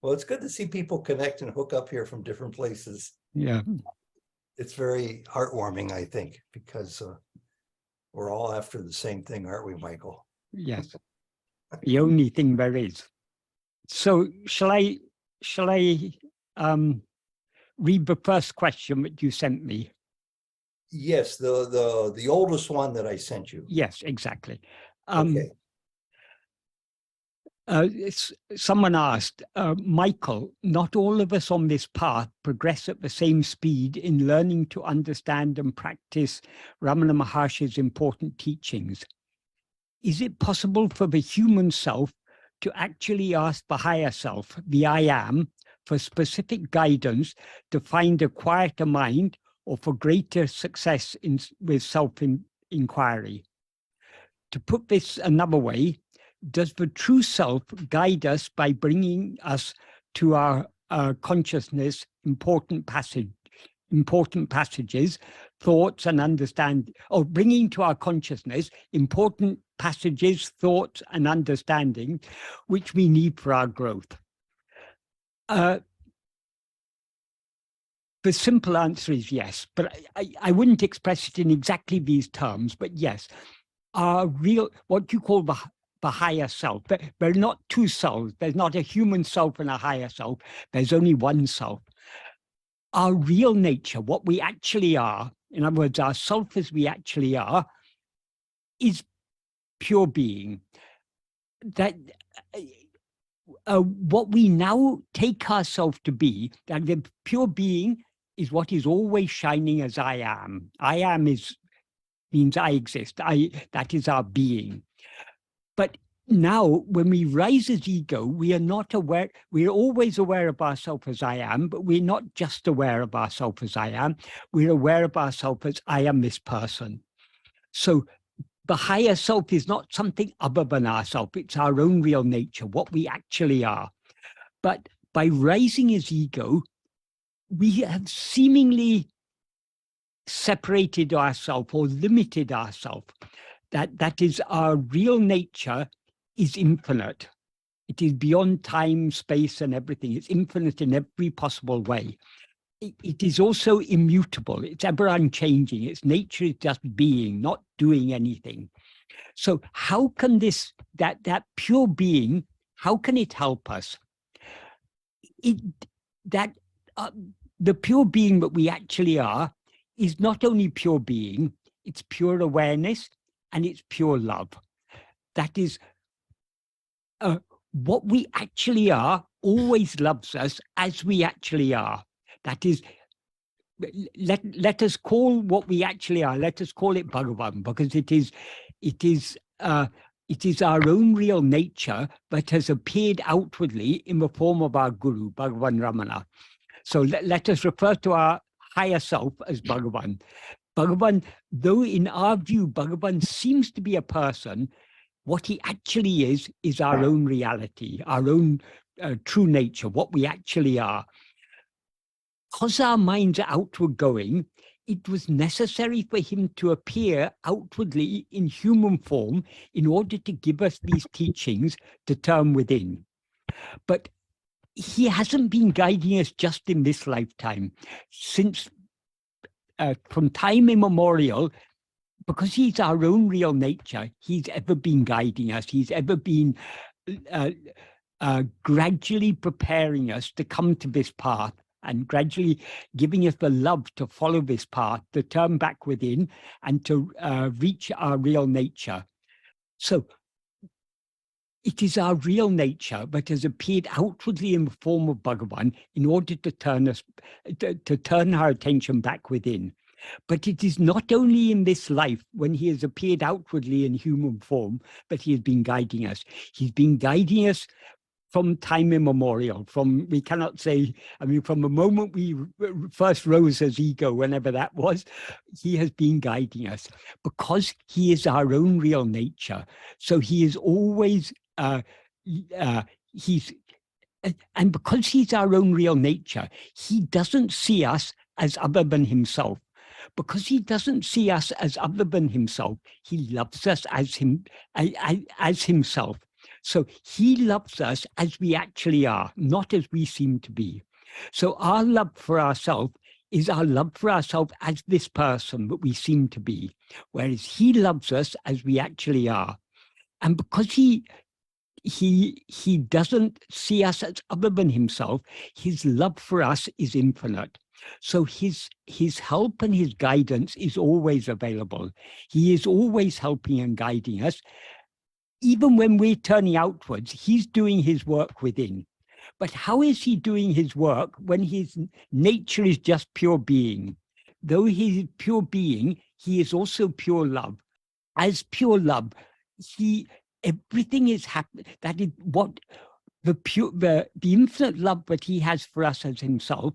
Well, it's good to see people connect and hook up here from different places. Yeah. It's very heartwarming, I think, because we're all after the same thing, aren't we, Michael? Yes. The only thing there is. So shall I read the first question that you sent me? Yes, the oldest one that I sent you. Yes, exactly. Okay. Someone asked, Michael, not all of us on this path progress at the same speed in learning to understand and practice Ramana Maharshi's important teachings. Is it possible for the human self to actually ask the higher self, the I am, for specific guidance to find a quieter mind or for greater success with self-inquiry? To put this another way, does the true self guide us by bringing us to our consciousness important passages, thoughts and understand, or bringing to our consciousness important passages, thoughts and understanding, which we need for our growth? The simple answer is yes, but I wouldn't express it in exactly these terms, but yes, our real, what you call the higher self. There are not two selves. There's not a human self and a higher self. There's only one self. Our real nature, what we actually are, in other words, our self as we actually are, is pure being. That what we now take ourselves to be, that the pure being is what is always shining as I am. I am means I exist. That is our being. But now, when we rise as ego, we are not aware, we are always aware of ourselves as I am, but we're not just aware of ourselves as I am, we're aware of ourselves as I am this person. So the higher self is not something other than ourselves, it's our own real nature, what we actually are. But by rising as ego, we have seemingly separated ourselves or limited ourselves. That is, our real nature is infinite. It is beyond time, space, and everything. It's infinite in every possible way. It is also immutable. It's ever unchanging. Its nature is just being, not doing anything. So how can that pure being, how can it help us? The pure being that we actually are is not only pure being, it's pure awareness, and it's pure love. That is, what we actually are always loves us as we actually are. That is, let us call what we actually are, let us call it Bhagavan, because it is our own real nature that has appeared outwardly in the form of our Guru, Bhagavan Ramana. So let us refer to our higher self as Bhagavan. Bhagavan, though in our view, Bhagavan seems to be a person, what he actually is our own reality, our own true nature, what we actually are. Because our minds are outward going, it was necessary for him to appear outwardly in human form in order to give us these teachings to turn within. But he hasn't been guiding us just in this lifetime. Since from time immemorial, because he's our own real nature, he's ever been guiding us. He's ever been gradually preparing us to come to this path and gradually giving us the love to follow this path, to turn back within and to reach our real nature. So it is our real nature that has appeared outwardly in the form of Bhagavan in order to turn our attention back within. But it is not only in this life when he has appeared outwardly in human form, but he has been guiding us. He's been guiding us from time immemorial, we cannot say, from the moment we first rose as ego, whenever that was, he has been guiding us because he is our own real nature. So he is always, and because he's our own real nature, he doesn't see us as other than himself. Because he doesn't see us as other than himself, he loves us as himself. So he loves us as we actually are, not as we seem to be. So our love for ourselves is our love for ourselves as this person that we seem to be, whereas he loves us as we actually are. And because he doesn't see us as other than himself, his love for us is infinite. So his help and his guidance is always available. He is always helping and guiding us. Even when we're turning outwards, he's doing his work within. But how is he doing his work when his nature is just pure being? Though he is pure being, he is also pure love. As pure love, everything is happening. That is what the infinite love that he has for us as himself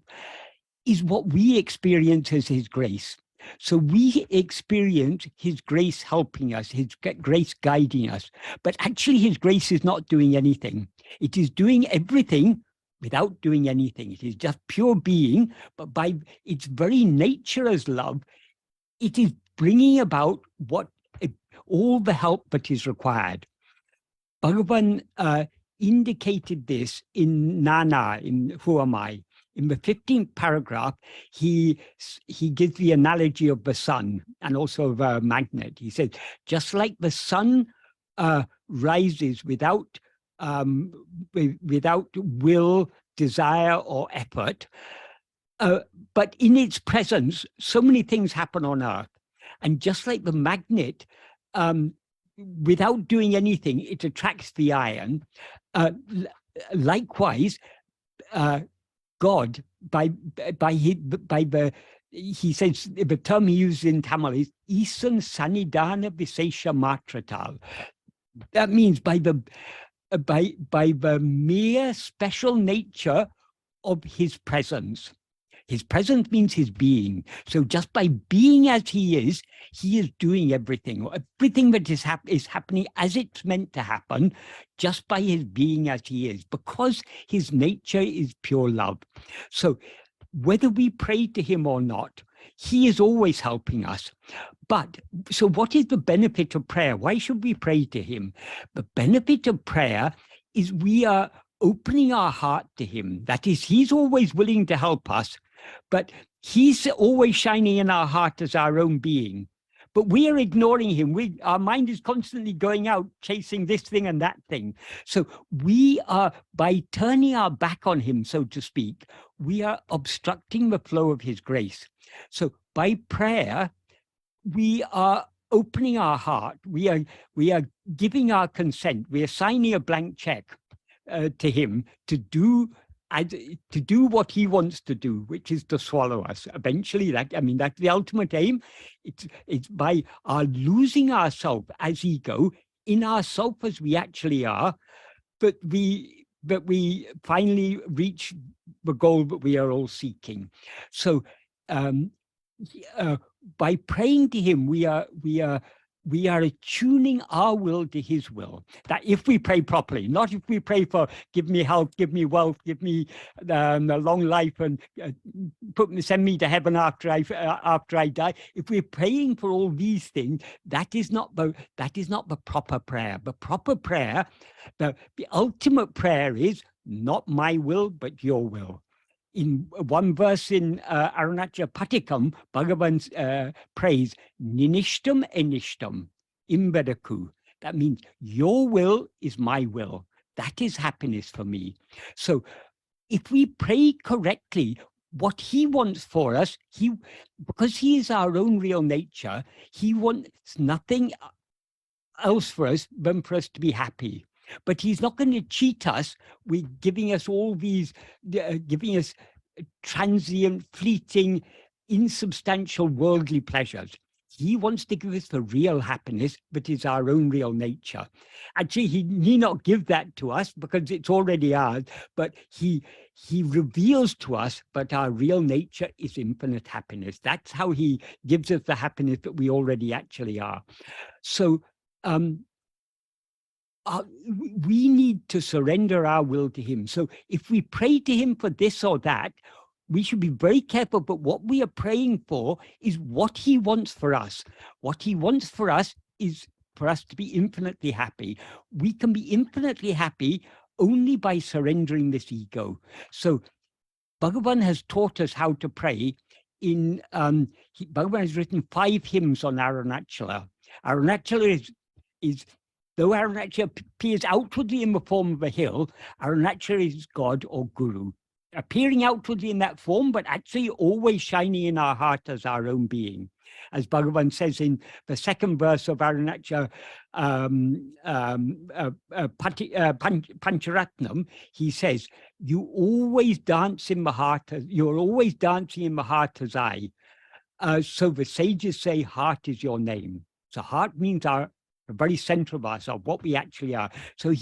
is what we experience as his grace. So we experience his grace helping us, his grace guiding us. But actually his grace is not doing anything. It is doing everything without doing anything. It is just pure being, but by its very nature as love, it is bringing about all the help that is required. Bhagavan indicated this in Nana, in Who Am I? In the 15th paragraph, he gives the analogy of the sun and also of a magnet. He says, just like the sun rises without will, desire, or effort, but in its presence, so many things happen on Earth. And just like the magnet, without doing anything, it attracts the iron. Likewise, God, he says, the term he uses in Tamil is Isan Sanidana Visesha Matratal. That means by the mere special nature of his presence. His presence means his being. So just by being as he is doing everything. Everything that is happening as it's meant to happen, just by his being as he is, because his nature is pure love. So whether we pray to him or not, he is always helping us. But so what is the benefit of prayer? Why should we pray to him? The benefit of prayer is we are opening our heart to him. That is, he's always willing to help us, but he's always shining in our heart as our own being. But we are ignoring him. Our mind is constantly going out, chasing this thing and that thing. So we are, by turning our back on him, so to speak, we are obstructing the flow of his grace. So by prayer, we are opening our heart. We are giving our consent. We are signing a blank check to him to do what he wants to do, which is to swallow us. Eventually, that's the ultimate aim. It's by our losing ourselves as ego, in ourself as we actually are, that we finally reach the goal that we are all seeking. So by praying to him, we are attuning our will to his will. That if we pray properly, not if we pray for give me health, give me wealth, give me a long life, and send me to heaven after I die. If we're praying for all these things, that is not the proper prayer. The proper prayer, the ultimate prayer is not my will but your will. In one verse in Arunachal Patikam, Bhagavan prays, Ninishtam enishtam imbedaku. That means your will is my will. That is happiness for me. So if we pray correctly, what he wants for us, because he is our own real nature, he wants nothing else for us than for us to be happy. But he's not going to cheat us with giving us all these, giving us transient, fleeting, insubstantial worldly pleasures. He wants to give us the real happiness, but is our own real nature. Actually, he need not give that to us because it's already ours, but he reveals to us that our real nature is infinite happiness. That's how he gives us the happiness that we already actually are. So, we need to surrender our will to him. So if we pray to him for this or that, we should be very careful, but what we are praying for is what he wants for us. What he wants for us is for us to be infinitely happy. We can be infinitely happy only by surrendering this ego. So Bhagavan has taught us how to pray. Bhagavan has written 5 hymns on Arunachala. Arunachala is though Arunachala appears outwardly in the form of a hill, Arunachala is God or Guru, appearing outwardly in that form, but actually always shining in our heart as our own being. As Bhagavan says in the 2nd verse of Arunachala Pancharatnam, he says, "You always dance in the heart, you're always dancing in the heart as I." So the sages say, heart is your name. So heart means the very center of ourselves, what we actually are. So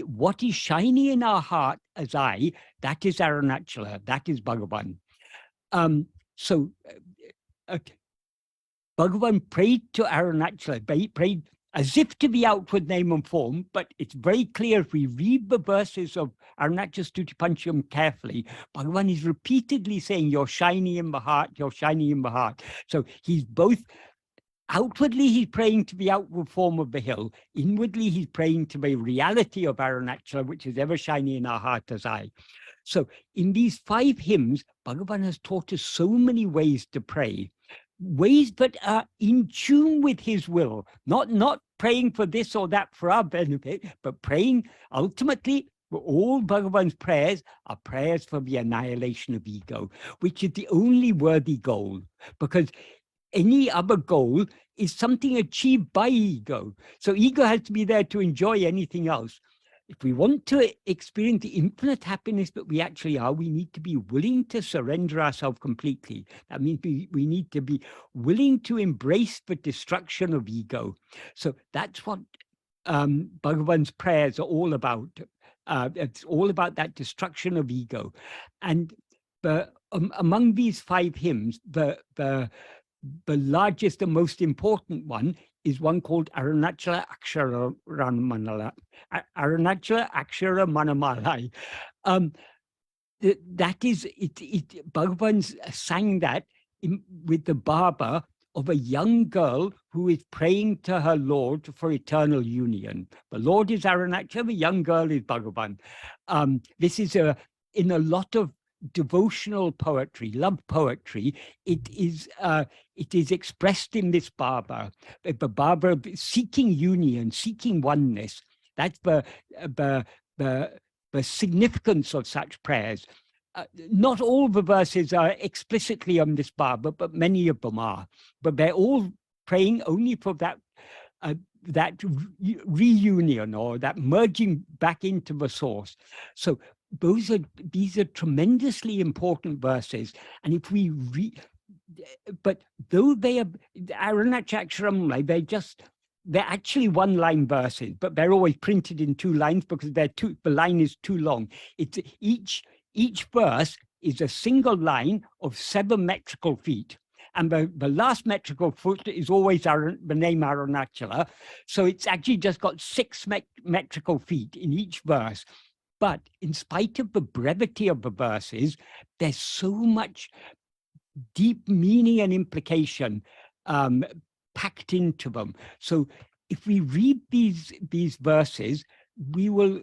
what is shining in our heart as I, that is Arunachala, that is Bhagavan. Bhagavan prayed to Arunachala, prayed as if to be outward name and form, but it's very clear if we read the verses of Arunachala Stuti Pancham carefully, Bhagavan is repeatedly saying, you're shining in the heart, you're shining in the heart. So he's both, outwardly he's praying to the outward form of the hill, inwardly he's praying to the reality of Arunachala, which is ever shining in our heart as I. So in these 5 hymns, Bhagavan has taught us so many ways to pray, ways that are in tune with his will, not praying for this or that for our benefit, but praying ultimately, all Bhagavan's prayers are prayers for the annihilation of ego, which is the only worthy goal, because any other goal is something achieved by ego. So ego has to be there to enjoy anything else. If we want to experience the infinite happiness that we actually are, we need to be willing to surrender ourselves completely. That means we need to be willing to embrace the destruction of ego. So that's what Bhagavan's prayers are all about. It's all about that destruction of ego. And among these 5 hymns, the largest and most important one is one called Arunachala Akshara Ramana Arunachala Akshara Manamalai. That is Bhagavan sang that with the bhava of a young girl who is praying to her Lord for eternal union. The Lord is Arunachala, the young girl is Bhagavan. This is in a lot of devotional poetry, love poetry, it is expressed in this bhava, the bhava of seeking union, seeking oneness. That's the significance of such prayers. Not all the verses are explicitly on this bhava, but many of them are. But they're all praying only for that reunion or that merging back into the source. So these are tremendously important verses, and if we but though they are Arunachala, they're actually 1-line verses, but they're always printed in 2 lines because the line is too long. It's each verse is a single line of 7 metrical feet. And the last metrical foot is always the name Arunachala. So it's actually just got 6 metrical feet in each verse. But in spite of the brevity of the verses, there's so much deep meaning and implication packed into them. So if we read these verses, we will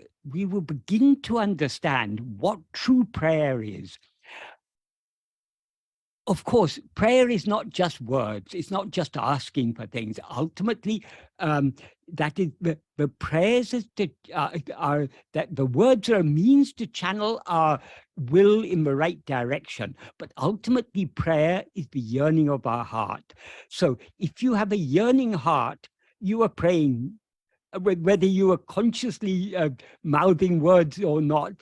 begin to understand what true prayer is. Of course, prayer is not just words. It's not just asking for things. Ultimately, that is the prayers are that the words are a means to channel our will in the right direction. But ultimately, prayer is the yearning of our heart. So if you have a yearning heart, you are praying, whether you are consciously mouthing words or not.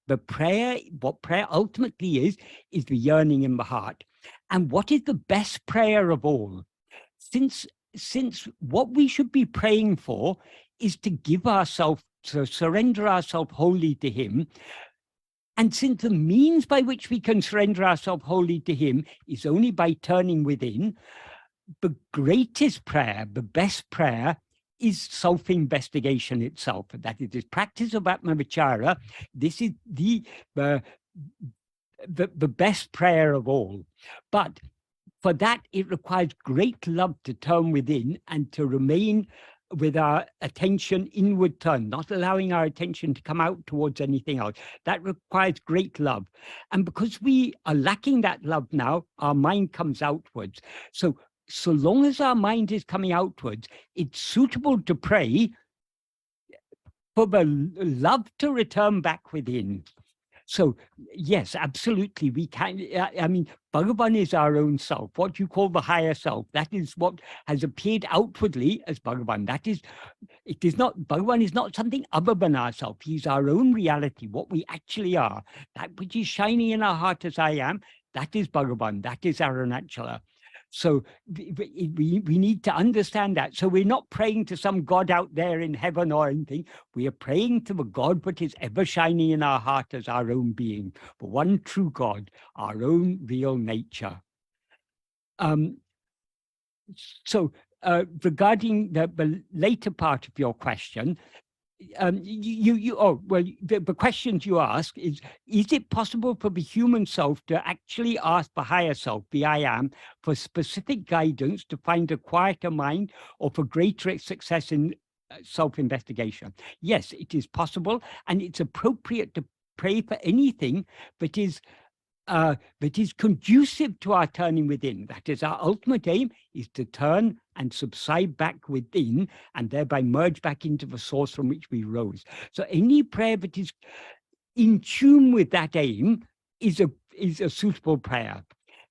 The prayer, what prayer ultimately is the yearning in the heart. And what is the best prayer of all? Since what we should be praying for is to give ourselves, to surrender ourselves wholly to him. And since the means by which we can surrender ourselves wholly to him is only by turning within, the greatest prayer, the best prayer, is self-investigation itself. That is this practice of atma-vichara. This is the best prayer of all. But for that, it requires great love to turn within and to remain with our attention inward turned, not allowing our attention to come out towards anything else. That requires great love. And because we are lacking that love now, our mind comes outwards. So long as our mind is coming outwards, it's suitable to pray for the love to return back within. So yes, absolutely, we can. I mean, Bhagavan is our own self, what you call the higher self. That is what has appeared outwardly as Bhagavan. That is, it is not, Bhagavan is not something other than ourself. He's our own reality, what we actually are. That which is shining in our heart as I am, that is Bhagavan, that is Arunachala. So we need to understand that. So we're not praying to some God out there in heaven or anything. We are praying to the God that is ever shining in our heart as our own being, the one true God, our own real nature. Regarding the later part of your question, the questions you ask is it possible for the human self to actually ask the higher self, the I am, for specific guidance to find a quieter mind or for greater success in self-investigation? Yes, it is possible, and it's appropriate to pray for anything that is conducive to our turning within. That is, our ultimate aim is to turn and subside back within and thereby merge back into the source from which we rose. So any prayer that is in tune with that aim is a suitable prayer.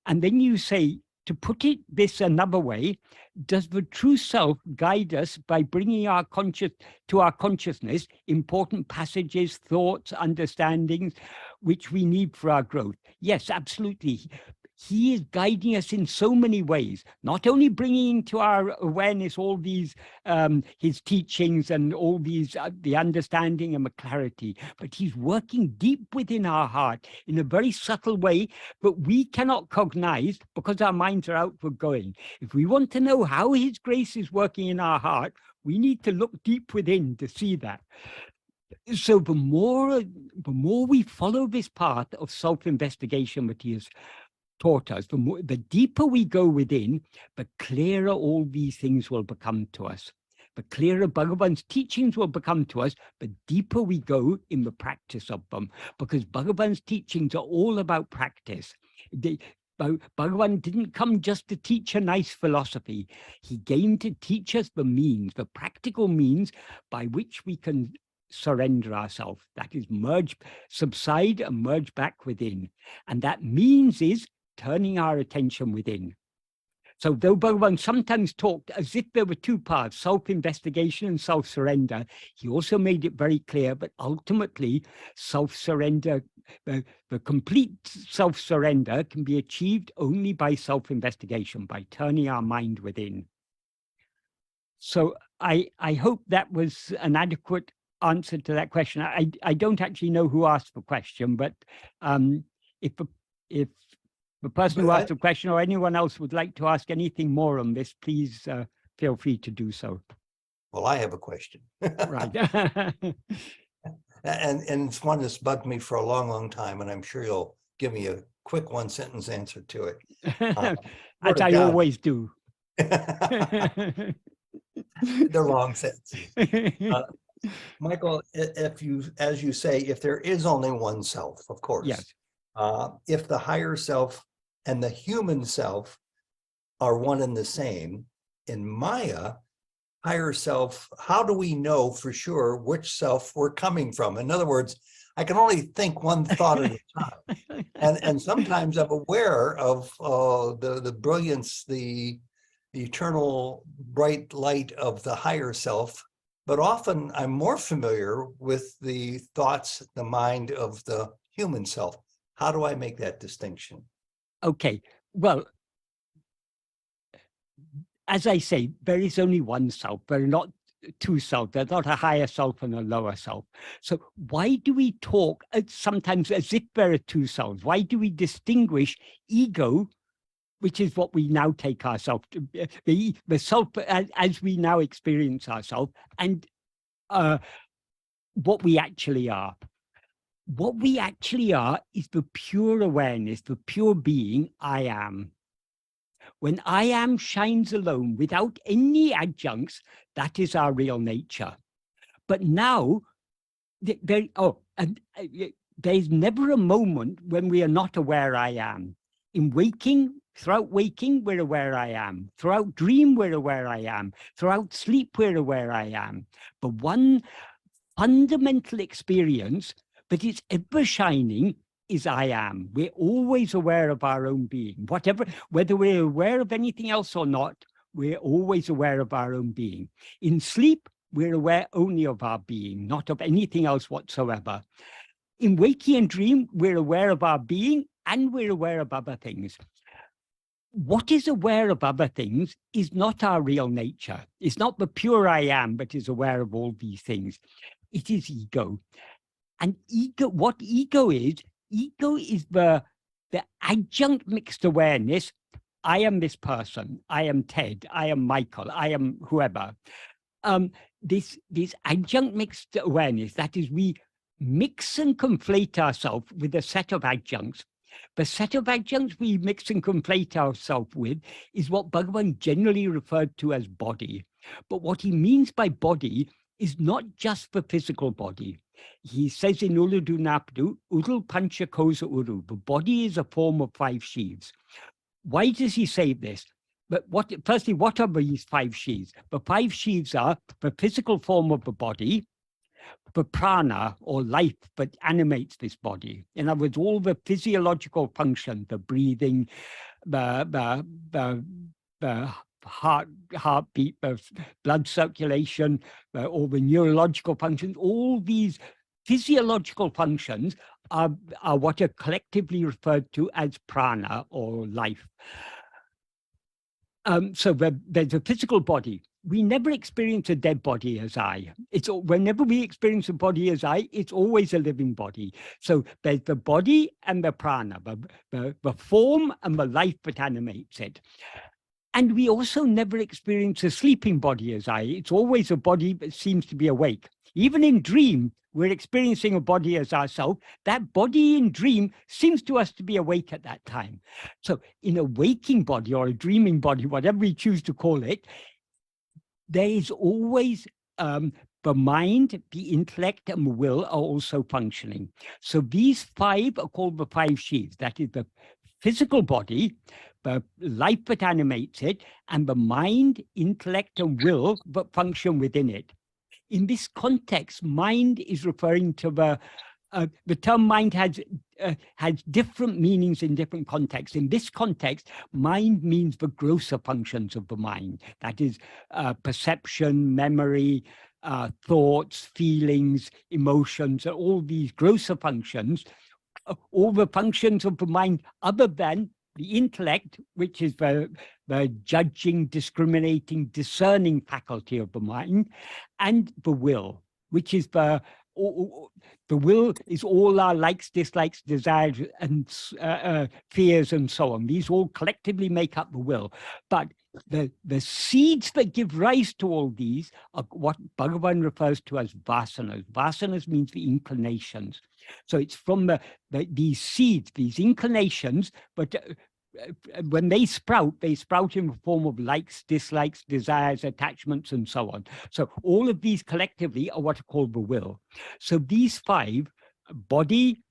And then you say, to put it this another way, does the true self guide us by bringing to our consciousness important passages, thoughts, understandings, which we need for our growth? Yes, absolutely. He is guiding us in so many ways, not only bringing to our awareness all these, his teachings and all these, the understanding and the clarity, but he's working deep within our heart in a very subtle way, but we cannot cognize because our minds are outward going. If we want to know how his grace is working in our heart, we need to look deep within to see that. So the more we follow this path of self-investigation that he has taught us, the deeper we go within, the clearer all these things will become to us. The clearer Bhagavan's teachings will become to us, the deeper we go in the practice of them, because Bhagavan's teachings are all about practice. Bhagavan didn't come just to teach a nice philosophy. He came to teach us the means, the practical means by which we can surrender ourselves. That is, subside and merge back within. And that means is turning our attention within. So though Bhagavan sometimes talked as if there were two paths, self-investigation and self-surrender, he also made it very clear that ultimately self-surrender, the complete self-surrender can be achieved only by self-investigation, by turning our mind within. So I hope that was an adequate answer to that question. I don't actually know who asked the question, but if the person who asked the question or anyone else would like to ask anything more on this, please feel free to do so. Well, I have a question. Right. and it's one that's bugged me for a long, long time, and I'm sure you'll give me a quick one-sentence answer to it. As I always do. They're long sentences. Michael, as you say, if there is only one self, of course, yes. If the higher self and the human self are one and the same, in Maya, higher self, how do we know for sure which self we're coming from? In other words, I can only think one thought at a time. And sometimes I'm aware of the brilliance, the eternal bright light of the higher self, but often I'm more familiar with the thoughts, the mind of the human self. How do I make that distinction? Okay, well, as I say, there is only one self. There are not two selves. There's not a higher self and a lower self. So why do we talk sometimes as if there are two selves? Why do we distinguish ego, which is what we now take ourselves to, the self as we now experience ourselves, and what we actually are? What we actually are is the pure awareness, the pure being I am. When I am shines alone without any adjuncts, that is our real nature. But now, there's never a moment when we are not aware I am. In waking, throughout waking, we're aware I am. Throughout dream, we're aware I am. Throughout sleep, we're aware I am. But one fundamental experience that is ever shining is I am. We're always aware of our own being. Whether we're aware of anything else or not, we're always aware of our own being. In sleep, we're aware only of our being, not of anything else whatsoever. In waking and dream, we're aware of our being and we're aware of other things. What is aware of other things is not our real nature. It's not the pure I am, but is aware of all these things. It is ego. And what ego is the adjunct mixed awareness. I am this person. I am Ted. I am Michael. I am whoever. This adjunct mixed awareness, that is, we mix and conflate ourselves with a set of adjuncts. The set of adjuncts we mix and conflate ourselves with is what Bhagavan generally referred to as body. But what he means by body is not just the physical body. He says in Uludu Napdu, Udul Pancha Kosa Uru, the body is a form of 5 sheaths. Why does he say this? But firstly, what are these 5 sheaths? The 5 sheaths are the physical form of the body, the prana or life that animates this body. In other words, all the physiological function, the breathing, the heartbeat, the blood circulation, all the neurological functions, all these physiological functions are what are collectively referred to as prana or life. So there's a physical body. We never experience a dead body as I. Whenever we experience a body as I, it's always a living body. So there's the body and the prana, the form and the life that animates it. And we also never experience a sleeping body as I. It's always a body that seems to be awake. Even in dream, we're experiencing a body as ourself. That body in dream seems to us to be awake at that time. So in a waking body or a dreaming body, whatever we choose to call it, there is always the mind, the intellect, and the will are also functioning. So these 5 are called the 5 sheaths. That is the physical body, the life that animates it, and the mind, intellect, and will that function within it. In this context, mind is referring to the term mind has different meanings in different contexts. In this context, mind means the grosser functions of the mind. That is perception, memory, thoughts, feelings, emotions, all these grosser functions, all the functions of the mind other than the intellect, which is the judging, discriminating, discerning faculty of the mind, and the will, which is the will is all our likes, dislikes, desires, and fears, and so on. These all collectively make up the will. But the seeds that give rise to all these are what Bhagavan refers to as vasanas. Vasanas means the inclinations. So it's from these seeds, these inclinations, but when they sprout in the form of likes, dislikes, desires, attachments, and so on. So all of these collectively are what are called the will. So these 5, body,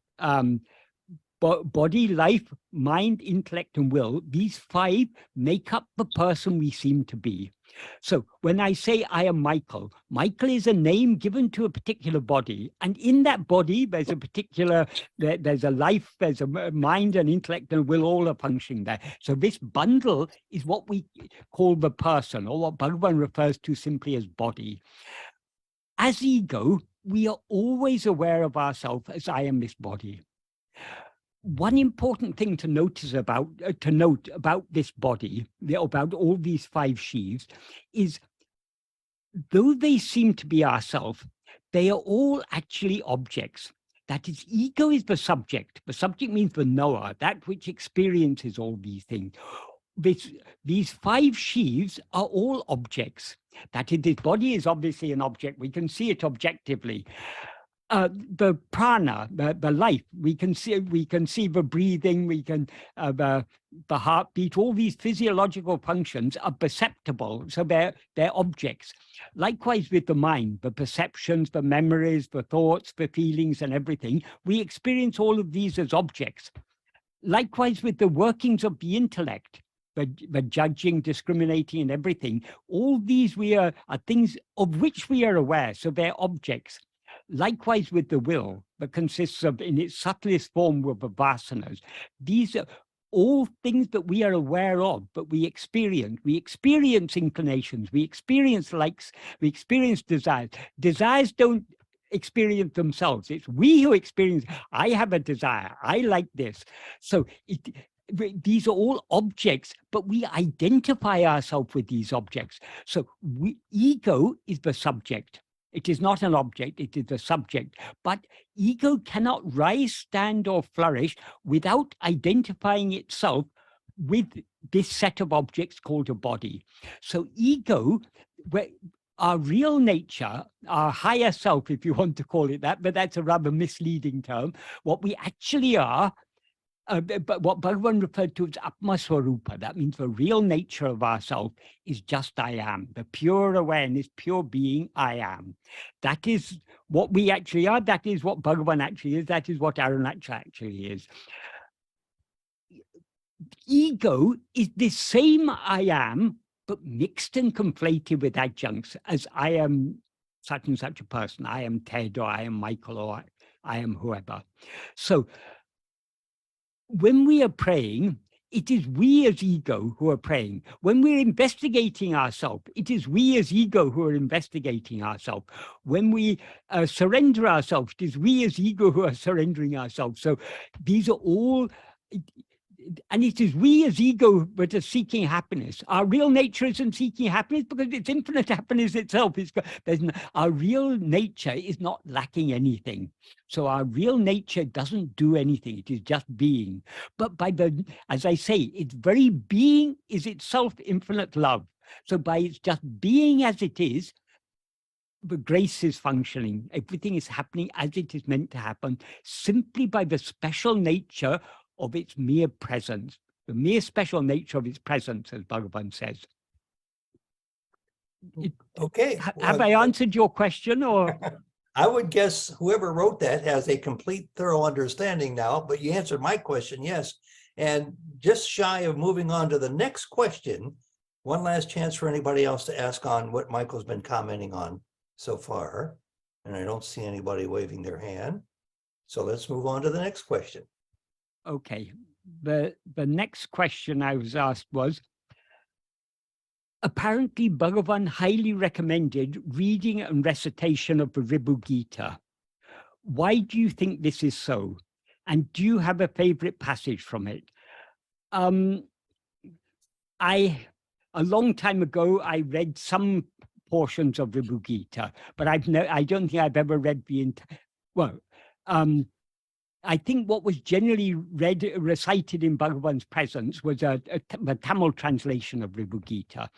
body, life, mind, intellect, and will, these 5 make up the person we seem to be. So when I say I am Michael, Michael is a name given to a particular body. And in that body, there's a life, there's a mind, and intellect, and will, all are functioning there. So this bundle is what we call the person, or what Bhagavan refers to simply as body. As ego, we are always aware of ourselves as I am this body. One important thing to note about this body, about all these 5 sheaths, is though they seem to be ourself, they are all actually objects. That is, ego is the subject. The subject means the knower, that which experiences all these things. These 5 sheaths are all objects. That is, this body is obviously an object. We can see it objectively. the prana, the life. We can see the breathing, we can the heartbeat. All these physiological functions are perceptible, so they're objects. Likewise with the mind, the perceptions, the memories, the thoughts, the feelings, and everything. We experience all of these as objects. Likewise with the workings of the intellect, the judging, discriminating, and everything. All these are things of which we are aware, so they're objects. Likewise with the will, that consists of, in its subtlest form, of the vasanas. These are all things that we are aware of, but we experience. We experience inclinations, we experience likes, we experience desires. Desires don't experience themselves. It's we who experience. I have a desire, I like this. So these are all objects, but we identify ourselves with these objects. So ego is the subject. It is not an object, it is the subject. But ego cannot rise, stand, or flourish without identifying itself with this set of objects called a body. So ego, our real nature, our higher self, if you want to call it that, but that's a rather misleading term, what we actually are, but what Bhagavan referred to as atma-swarupa, that means the real nature of ourself is just I am, the pure awareness, pure being I am. That is what we actually are, that is what Bhagavan actually is, that is what Arunachal actually is. Ego is the same I am, but mixed and conflated with adjuncts, as I am such and such a person, I am Ted, or I am Michael, or I am whoever. So when we are praying, it is we as ego who are praying. When we're investigating ourselves, it is we as ego who are investigating ourselves. When we surrender ourselves, it is we as ego who are surrendering ourselves. So these are all, and it is we as ego that are seeking happiness. Our real nature isn't seeking happiness because it's infinite happiness itself. Our real nature is not lacking anything. So our real nature doesn't do anything. It is just being. But as I say, its very being is itself infinite love. So by its just being as it is, the grace is functioning. Everything is happening as it is meant to happen, simply by the special nature of its mere presence, the mere special nature of its presence, as Bhagavan says. Okay. Have I answered your question, or? I would guess whoever wrote that has a complete, thorough understanding now, but you answered my question, yes. And just shy of moving on to the next question, one last chance for anybody else to ask on what Michael's been commenting on so far. And I don't see anybody waving their hand. So let's move on to the next question. Okay, the next question I was asked was, apparently Bhagavan highly recommended reading and recitation of the Ribhu Gita. Why do you think this is so? And do you have a favorite passage from it? A long time ago, I read some portions of Ribhu Gita, but I don't think I've ever read the entire, well, I think what was generally recited in Bhagavan's presence was a Tamil translation of Ribhu Gita.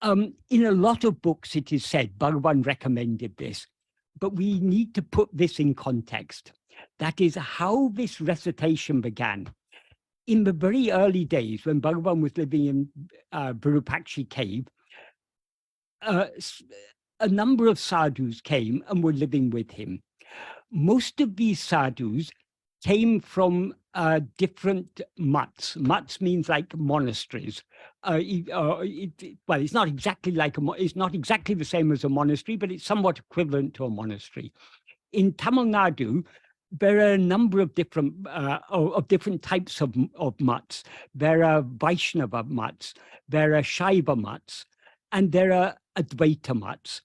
In a lot of books, it is said Bhagavan recommended this, but we need to put this in context. That is how this recitation began. In the very early days, when Bhagavan was living in Virupaksha cave, a number of sadhus came and were living with him. Most of these sadhus came from different mats. Mats means like monasteries. Well, it's not exactly like it's not exactly the same as a monastery, but it's somewhat equivalent to a monastery. In Tamil Nadu, there are a number of different types of mats. There are Vaishnava mats, there are Shaiva mats, and there are Advaita mats.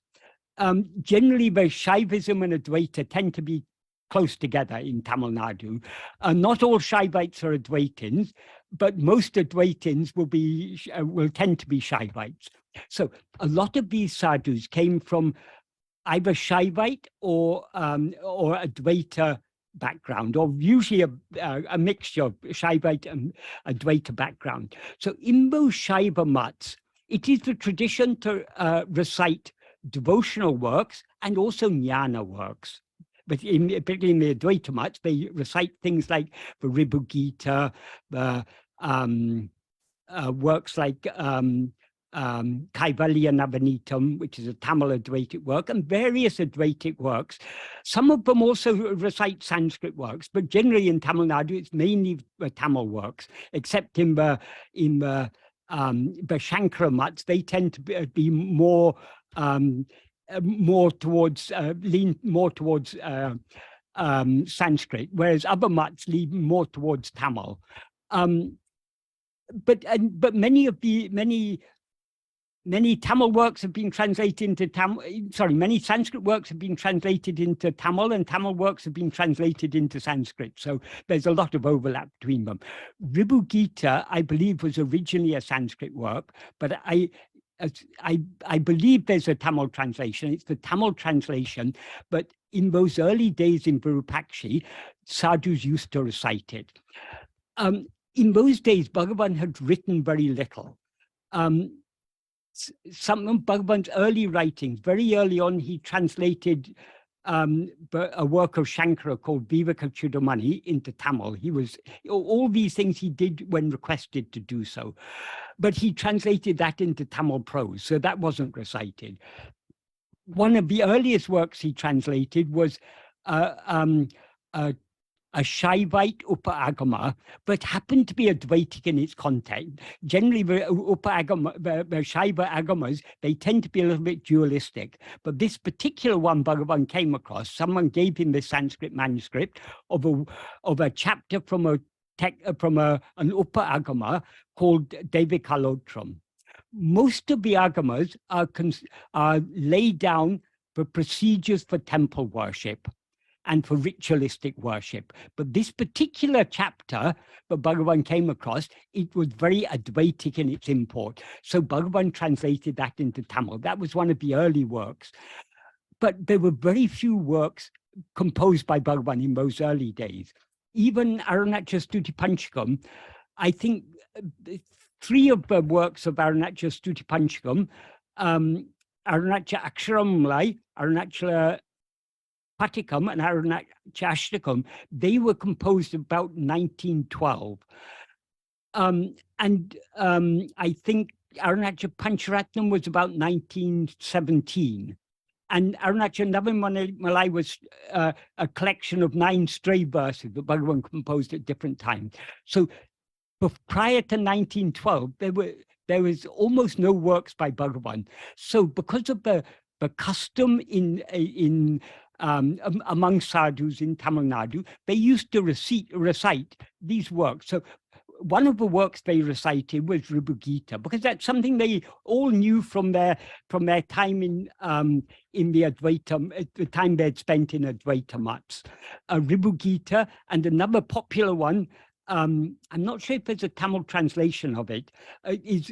Generally, the Shaivism and Advaita tend to be close together in Tamil Nadu. Not all Shaivites are Advaitins, but most Advaitins will tend to be Shaivites. So a lot of these sadhus came from either Shaivite or Advaita background, or usually a mixture of Shaivite and Advaita background. So in those Shaiva mats, it is the tradition to recite devotional works and also jnana works. but particularly in the Advaita mats, they recite things like the Ribhu Gita, the works like Kaivalya Navanitam, which is a Tamil Advaitic work, and various Advaitic works. Some of them also recite Sanskrit works, but generally in Tamil Nadu, it's mainly Tamil works, except in the Shankara mats, they tend to be more towards lean more towards Sanskrit, whereas other mats lean more towards Tamil. But many Tamil works have been translated into Tamil. Sorry, many Sanskrit works have been translated into Tamil, and Tamil works have been translated into Sanskrit. So there's a lot of overlap between them. Ribhu Gita, I believe, was originally a Sanskrit work, but I believe there's a Tamil translation. It's the Tamil translation, but in those early days in Virupaksha, sadhus used to recite it. In those days, Bhagavan had written very little. Some of Bhagavan's early writings, very early on, he translated a work of Shankara called Viveka Chudamani into Tamil. All these things he did when requested to do so, but he translated that into Tamil prose, so that wasn't recited. One of the earliest works he translated was a Shaivite Upa-agama, but happened to be Advaitic in its content. Generally, the Upa-agama, the Shaiva agamas, they tend to be a little bit dualistic. But this particular one Bhagavan came across, someone gave him this Sanskrit manuscript of a chapter from an Upa-agama called Devikalotram. Most of the agamas are laid down for procedures for temple worship and for ritualistic worship. But this particular chapter that Bhagavan came across, it was very Advaitic in its import. So Bhagavan translated that into Tamil. That was one of the early works. But there were very few works composed by Bhagavan in those early days. Even Arunachal Stuti Panchakam, I think 3 of the works of Arunachal Stuti Panchakam, Arunachal Aksharamlai, Arunachal Patikam and Arunachashtakam, they were composed about 1912. I think Arunachal Pancharatnam was about 1917. And Arunachal Navamalai was a collection of 9 stray verses that Bhagavan composed at different times. So prior to 1912, there was almost no works by Bhagavan. So because of the custom among sadhus in Tamil Nadu, they used to recite these works. So one of the works they recited was Ribhu Gita, because that's something they all knew from their time in the Advaita, the time they'd spent in Advaita mats. Ribhu Gita, and another popular one, I'm not sure if there's a Tamil translation of it, is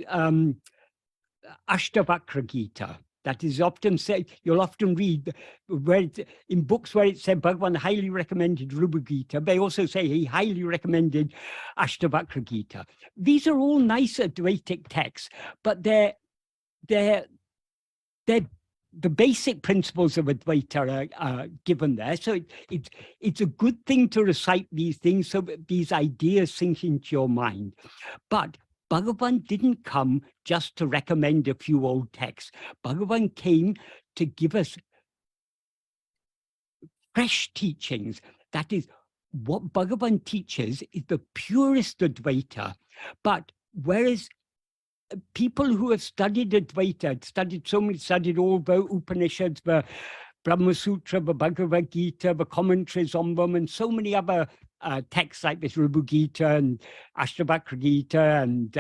Ashtavakra Gita. That is often said, you'll often read in books where it said Bhagavan highly recommended Ribhu Gita. They also say he highly recommended Ashtavakra Gita. These are all nice Advaitic texts, but they're the basic principles of Advaita are given there. So it's a good thing to recite these things so that these ideas sink into your mind. But Bhagavan didn't come just to recommend a few old texts. Bhagavan came to give us fresh teachings. That is, what Bhagavan teaches is the purest Advaita. But whereas people who have studied Advaita, studied all the Upanishads, the Brahma Sutra, the Bhagavad Gita, the commentaries on them, and so many other texts like this Ribhu Gita and Ashtavakra Gita and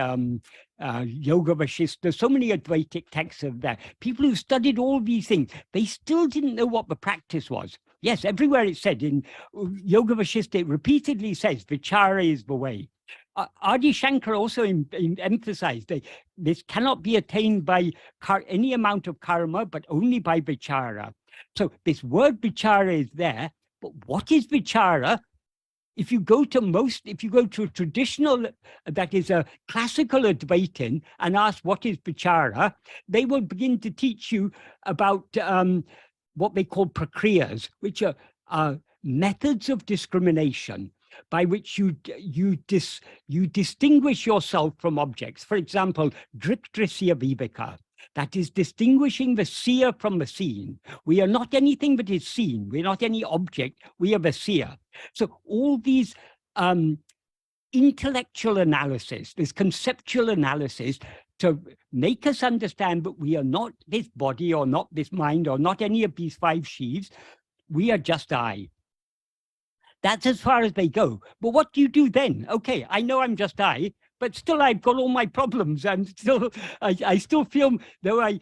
Yoga Vashista, so many Advaitic texts are there. People who studied all these things, they still didn't know what the practice was. Yes, everywhere it said in Yoga Vashista, it repeatedly says Vichara is the way. Adi Shankara also emphasized that this cannot be attained by any amount of karma, but only by Vichara. So this word Vichara is there, but what is Vichara? If you go to a traditional, that is a classical Advaitin, and ask what is Vichara, they will begin to teach you about what they call prakriyas, which are methods of discrimination by which you distinguish yourself from objects. For example, drisya viveka. That is distinguishing the seer from the seen. We are not anything that is seen. We're not any object. We are the seer. So all these intellectual analysis, this conceptual analysis to make us understand that we are not this body or not this mind or not any of these five sheaths. We are just I. That's as far as they go. But what do you do then? Okay, I know I'm just I, but still I've got all my problems. I still feel, though I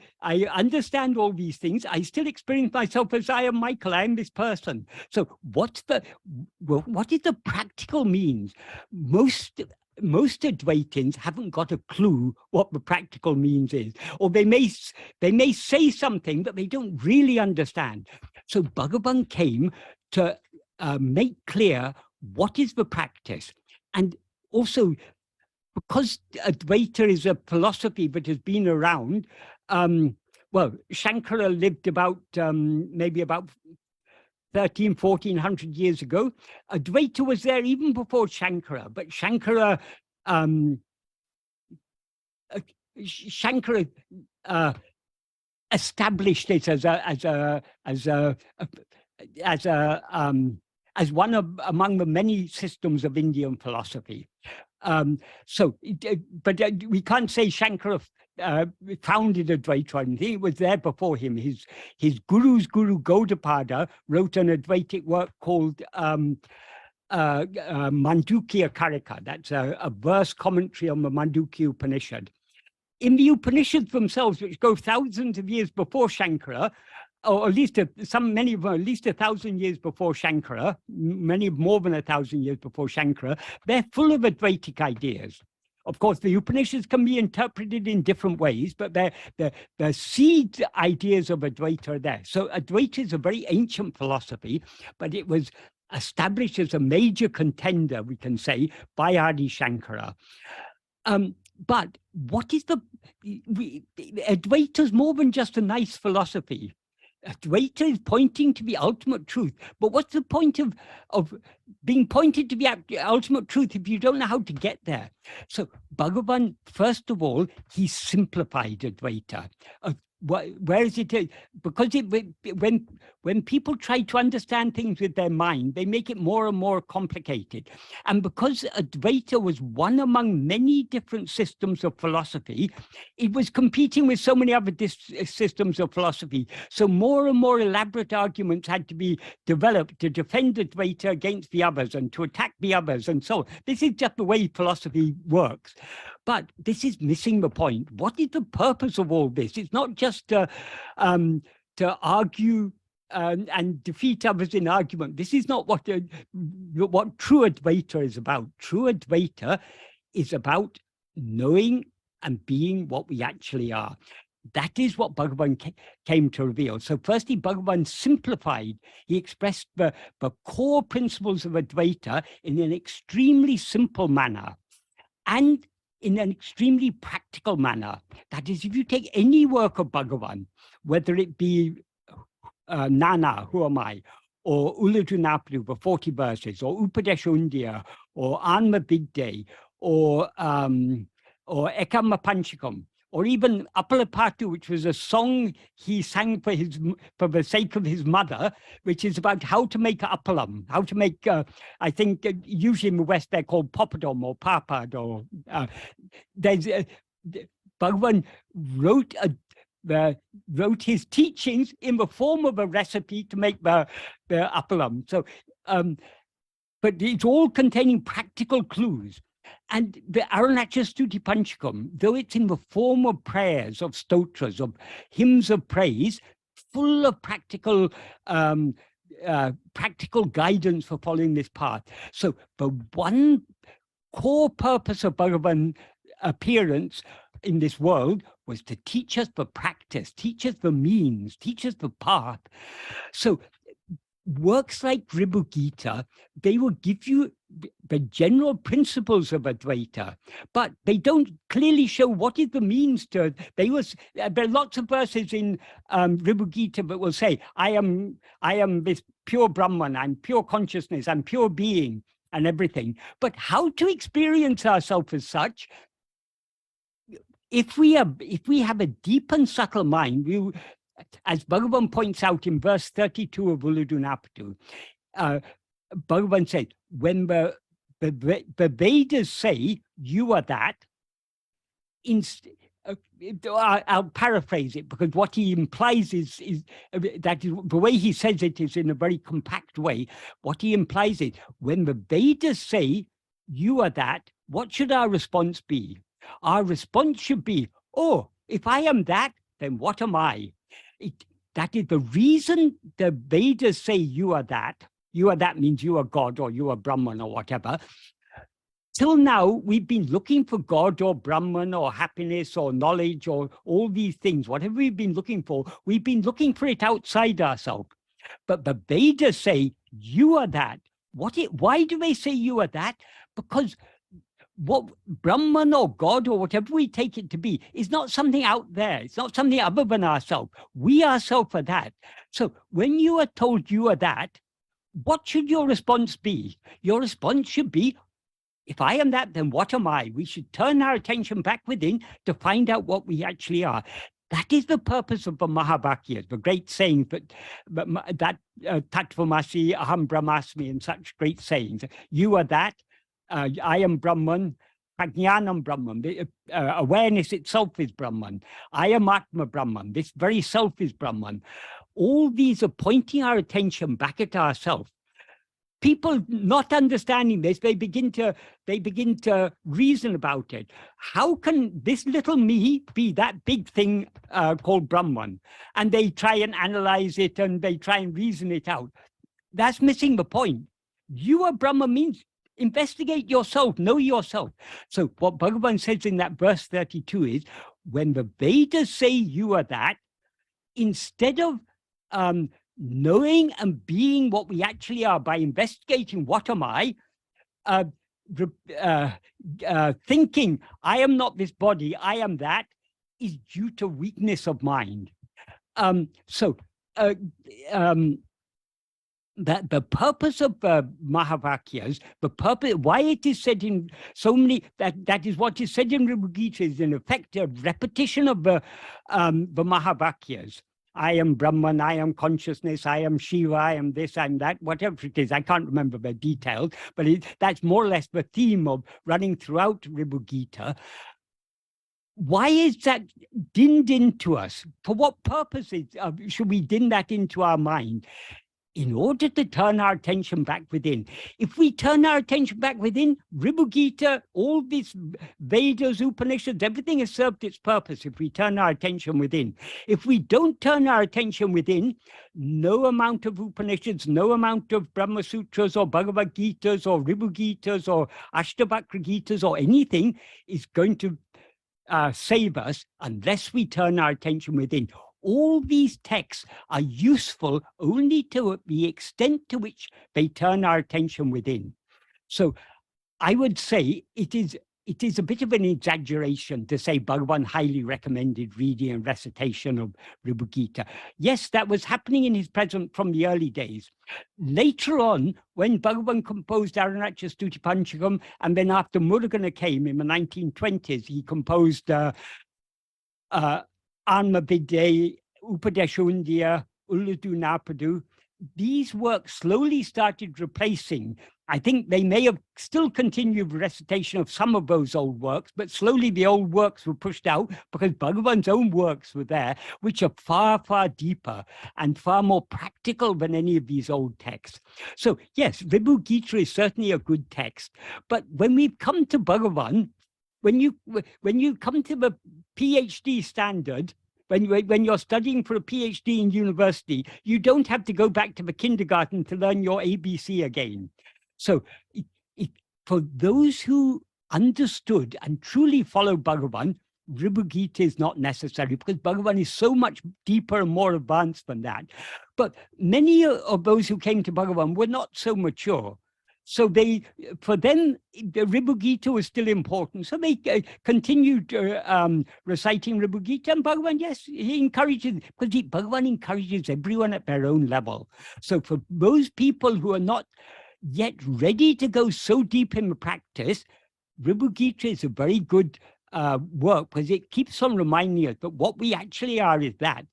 understand all these things, I still experience myself as I am Michael, I am this person. So what is the practical means? Most Advaitins haven't got a clue what the practical means is, or they may say something that they don't really understand. So Bhagavan came to make clear what is the practice. And also, because Advaita is a philosophy that has been around, well, Shankara lived about maybe about 1400 years ago. Advaita was there even before Shankara, but Shankara established it as one among the many systems of Indian philosophy. But we can't say Shankara founded Advaita or anything. It was there before him. His guru's guru Gaudapada wrote an Advaitic work called Mandukya Karika. That's a verse commentary on the Mandukya Upanishad. In the Upanishads themselves, which go thousands of years before Shankara, or at least many of them, at least 1,000 years before Shankara, many more than 1,000 years before Shankara, they're full of Advaitic ideas. Of course, the Upanishads can be interpreted in different ways, but the seed ideas of Advaita are there. So Advaita is a very ancient philosophy, but it was established as a major contender, we can say, by Adi Shankara. But what is Advaita is more than just a nice philosophy. Advaita is pointing to the ultimate truth. But what's the point of being pointed to the ultimate truth if you don't know how to get there? So Bhagavan, first of all, he simplified Advaita. Where is it? Because when people try to understand things with their mind, they make it more and more complicated. And because Advaita was one among many different systems of philosophy, it was competing with so many other systems of philosophy. So more and more elaborate arguments had to be developed to defend Advaita against the others and to attack the others and so on. This is just the way philosophy works. But this is missing the point. What is the purpose of all this? It's not just to argue and defeat others in argument. This is not what true Advaita is about. True Advaita is about knowing and being what we actually are. That is what Bhagavan came to reveal. So firstly, Bhagavan simplified. He expressed the core principles of Advaita in an extremely simple manner and in an extremely practical manner. That is, if you take any work of Bhagavan, whether it be Nana, Who Am I, or Ulladu the 40 verses, or Upadesha or Anma Bigday, or Ekama Panchakam, or even Appalapatu, which was a song he sang for the sake of his mother, which is about how to make appalam, how to make, I think usually in the West they're called papadom or papad, or Bhagavan wrote his teachings in the form of a recipe to make the appalam. So, but it's all containing practical clues. And the Arunachal Stuti Panchakam, though it's in the form of prayers, of stotras, of hymns of praise, full of practical guidance for following this path. So the one core purpose of Bhagavan's appearance in this world was to teach us the practice, teach us the means, teach us the path. So works like Ribhu Gita, they will give you the general principles of Advaita, but they don't clearly show what is the means to it. There are lots of verses in Ribhu Gita that will say, I am this pure Brahman, I'm pure consciousness, I'm pure being and everything. But how to experience ourselves as such? If we have a deep and subtle mind, as Bhagavan points out in verse 32 of Ulladu Bhagavan said, when the Vedas say you are that, I'll paraphrase it, because what he implies is that the way he says it is in a very compact way. What he implies is, when the Vedas say you are that, what should our response be? Our response should be, oh, if I am that, then what am I? That is the reason the Vedas say you are that. You are that means you are God or you are Brahman or whatever. Till now, we've been looking for God or Brahman or happiness or knowledge or all these things. Whatever we've been looking for, we've been looking for it outside ourselves. But the Vedas say you are that. Why do they say you are that? Because what Brahman or God or whatever we take it to be is not something out there. It's not something other than ourselves. We ourselves are that. So when you are told you are that, what should your response be? Your response should be, if I am that, then what am I? We should turn our attention back within to find out what we actually are. That is the purpose of the Mahavakyas, the great sayings that Tattvamasi, Aham Brahmasmi, and such great sayings. You are that. I am Brahman. Prajnanam Brahman. Awareness itself is Brahman. I am Atma Brahman. This very self is Brahman. All these are pointing our attention back at ourselves. People not understanding this, they begin to reason about it. How can this little me be that big thing called Brahman? And they try and analyze it and they try and reason it out. That's missing the point. You are Brahman means investigate yourself, know yourself. So what Bhagavan says in that verse 32 is, when the Vedas say you are that, instead of knowing and being what we actually are by investigating what am I, thinking I am not this body, I am that, is due to weakness of mind. That the purpose of Mahavakyas, the purpose, why it is said in so many, that is what is said in Ribhu Gita, is in effect a repetition of the Mahavakyas. I am Brahman, I am consciousness, I am Shiva, I am this, I am that, whatever it is. I can't remember the details, but that's more or less the theme of running throughout Ribhu Gita. Why is that dinned into us? For what purpose should we din that into our mind? In order to turn our attention back within. If we turn our attention back within, Ribhu Gita, all these Vedas, Upanishads, everything has served its purpose if we turn our attention within. If we don't turn our attention within, no amount of Upanishads, no amount of Brahma Sutras or Bhagavad Gitas or Ribhu Gitas or Ashtavakra Gitas or anything is going to save us unless we turn our attention within. All these texts are useful only to the extent to which they turn our attention within. So I would say it is a bit of an exaggeration to say Bhagavan highly recommended reading and recitation of Ribhu Gita. Yes, that was happening in his presence from the early days. Later on, when Bhagavan composed Arunachal Stuti Panchakam, and then after Murugana came in the 1920s, he composed Anma-vidya, Upadeshundiya, Ulladu Napadu. These works slowly started replacing. I think they may have still continued recitation of some of those old works, but slowly the old works were pushed out because Bhagavan's own works were there, which are far, far deeper and far more practical than any of these old texts. So yes, Ribhu Gita is certainly a good text, but when we've come to Bhagavan, when you come to the PhD standard, when you're studying for a PhD in university, you don't have to go back to the kindergarten to learn your ABC again. So for those who understood and truly followed Bhagavan, Ribhu Gita is not necessary because Bhagavan is so much deeper and more advanced than that. But many of those who came to Bhagavan were not so mature. So for them, the Ribhu Gita was still important. So they continued reciting Ribhu Gita, and Bhagavan, yes, he encourages, because Bhagavan encourages everyone at their own level. So for those people who are not yet ready to go so deep in the practice, Ribhu Gita is a very good work, because it keeps on reminding us that what we actually are is that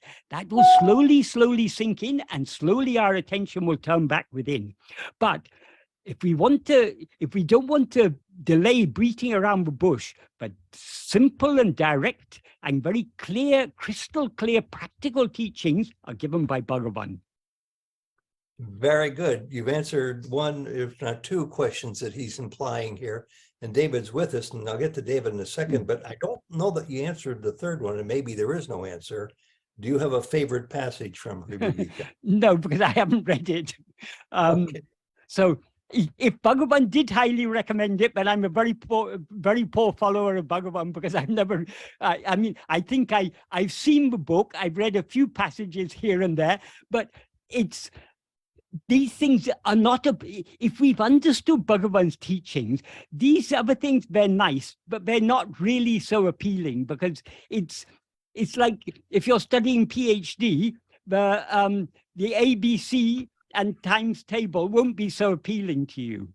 will slowly sink in, and slowly our attention will turn back within. But if we don't want to delay beating around the bush, but simple and direct and very clear, crystal clear, practical teachings are given by Bhagavan. Very good. You've answered one, if not two, questions that he's implying here. And David's with us, and I'll get to David in a second, but I don't know that you answered the third one, and maybe there is no answer. Do you have a favorite passage from Ribhu Gita? No, because I haven't read it. Okay. So if Bhagavan did highly recommend it, but I'm a very poor follower of Bhagavan, because I've never, I mean, I think I've seen the book, I've read a few passages here and there, but these things are not, if we've understood Bhagavan's teachings, these other things, they're nice, but they're not really so appealing, because it's like if you're studying PhD, the ABC and times table won't be so appealing to you.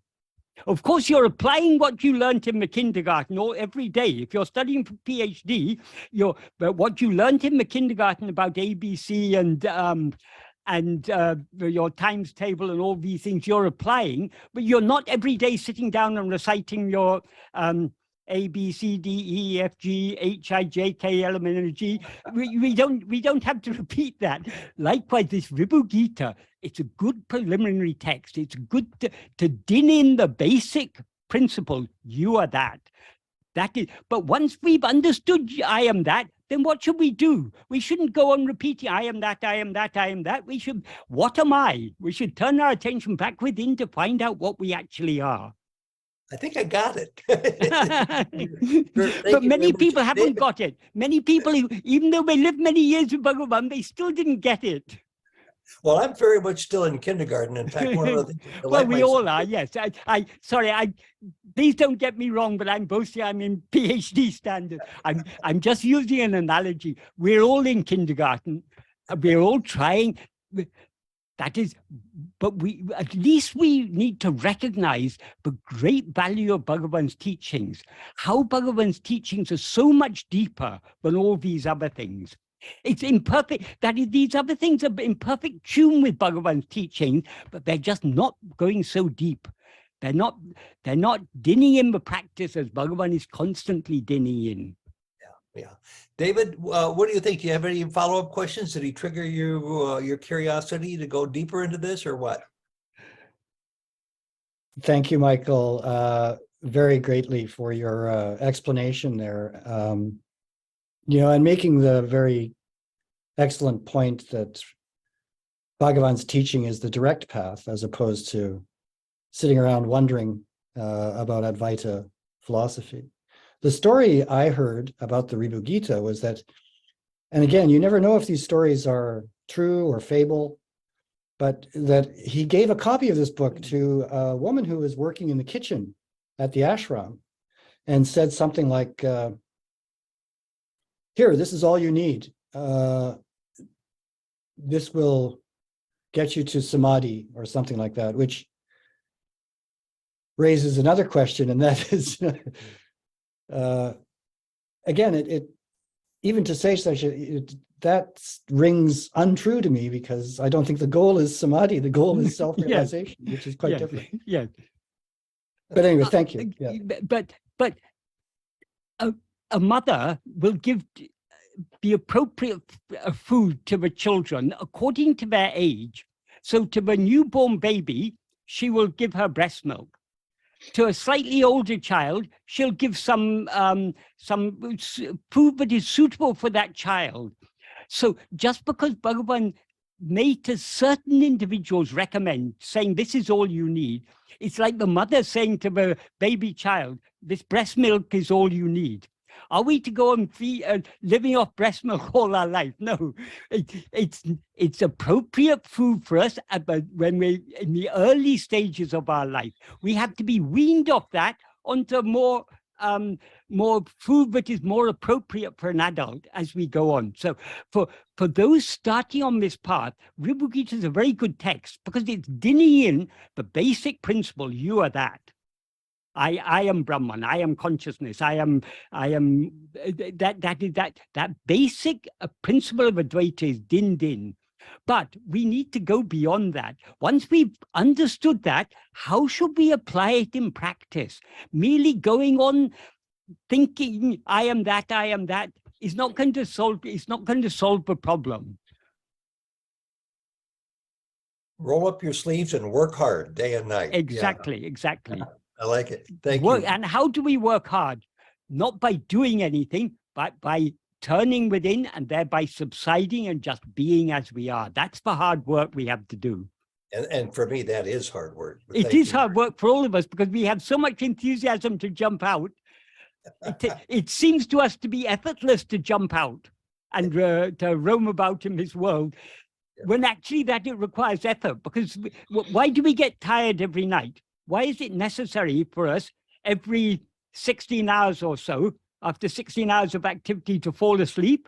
Of course, you're applying what you learned in the kindergarten or every day. If you're studying for PhD, but what you learned in the kindergarten about ABC and your times table and all these things you're applying, but you're not every day sitting down and reciting your A, B, C, D, E, F, G, H, I, J, K, L, M, N, G. We don't have to repeat that. Likewise, this Ribhu Gita, it's a good preliminary text. It's good to din in the basic principle. You are that. That is. But once we've understood I am that, then what should we do? We shouldn't go on repeating, I am that, I am that, I am that. We should, what am I? We should turn our attention back within to find out what we actually are. I think I got it. But many people haven't got it. Many people, even though they lived many years with Bhagavan, they still didn't get it. Well, I'm very much still in kindergarten. In fact, one of the things well, we all are, yes. Sorry, please don't get me wrong, but I'm in PhD standard. I'm just using an analogy. We're all in kindergarten. We're all trying. That is, but at least we need to recognize the great value of Bhagavan's teachings, how Bhagavan's teachings are so much deeper than all these other things. It's imperfect, that is, these other things are in perfect tune with Bhagavan's teaching, but they're just not going so deep. They're not dinning in the practice as Bhagavan is constantly dinning in. Yeah. David, what do you think? Do you have any follow-up questions? Did he trigger your curiosity to go deeper into this, or what? Thank you, Michael, very greatly for your explanation there. And making the very excellent point that Bhagavan's teaching is the direct path, as opposed to sitting around wondering about Advaita philosophy. The story I heard about the Ribhu Gita was that, and again, you never know if these stories are true or fable, but that he gave a copy of this book to a woman who was working in the kitchen at the ashram and said something like, here, this is all you need. This will get you to samādhi, or something like that, which raises another question, and that is, again, it even to say such that rings untrue to me, because I don't think the goal is samādhi. The goal is self-realization, yes, which is quite different. Yeah. But anyway, thank you. Yeah. But a mother will give the appropriate food to the children according to their age. So to the newborn baby, she will give her breast milk. To a slightly older child, she'll give some food that is suitable for that child. So just because Bhagavan may to certain individuals recommend, saying this is all you need, it's like the mother saying to the baby child, this breast milk is all you need. Are we to go on living off breast milk all our life? No, it's appropriate food for us when we're in the early stages of our life. We have to be weaned off that onto more food that is more appropriate for an adult as we go on. So for those starting on this path, Ribhu Gita is a very good text because it's dinning in the basic principle: you are that. I am Brahman. I am consciousness. I am that basic principle of Advaita is din. But we need to go beyond that. Once we've understood that, how should we apply it in practice? Merely going on thinking I am that is not going to solve. It's not going to solve the problem. Roll up your sleeves and work hard day and night. Exactly. I like it. Thank you. And how do we work hard? Not by doing anything, but by turning within and thereby subsiding and just being as we are. That's the hard work we have to do. And for me, that is hard work. It is hard work for all of us because we have so much enthusiasm to jump out. It seems to us to be effortless to jump out and to roam about in this world, when actually that it requires effort. Because why do we get tired every night? Why is it necessary for us every 16 hours or so, after 16 hours of activity, to fall asleep?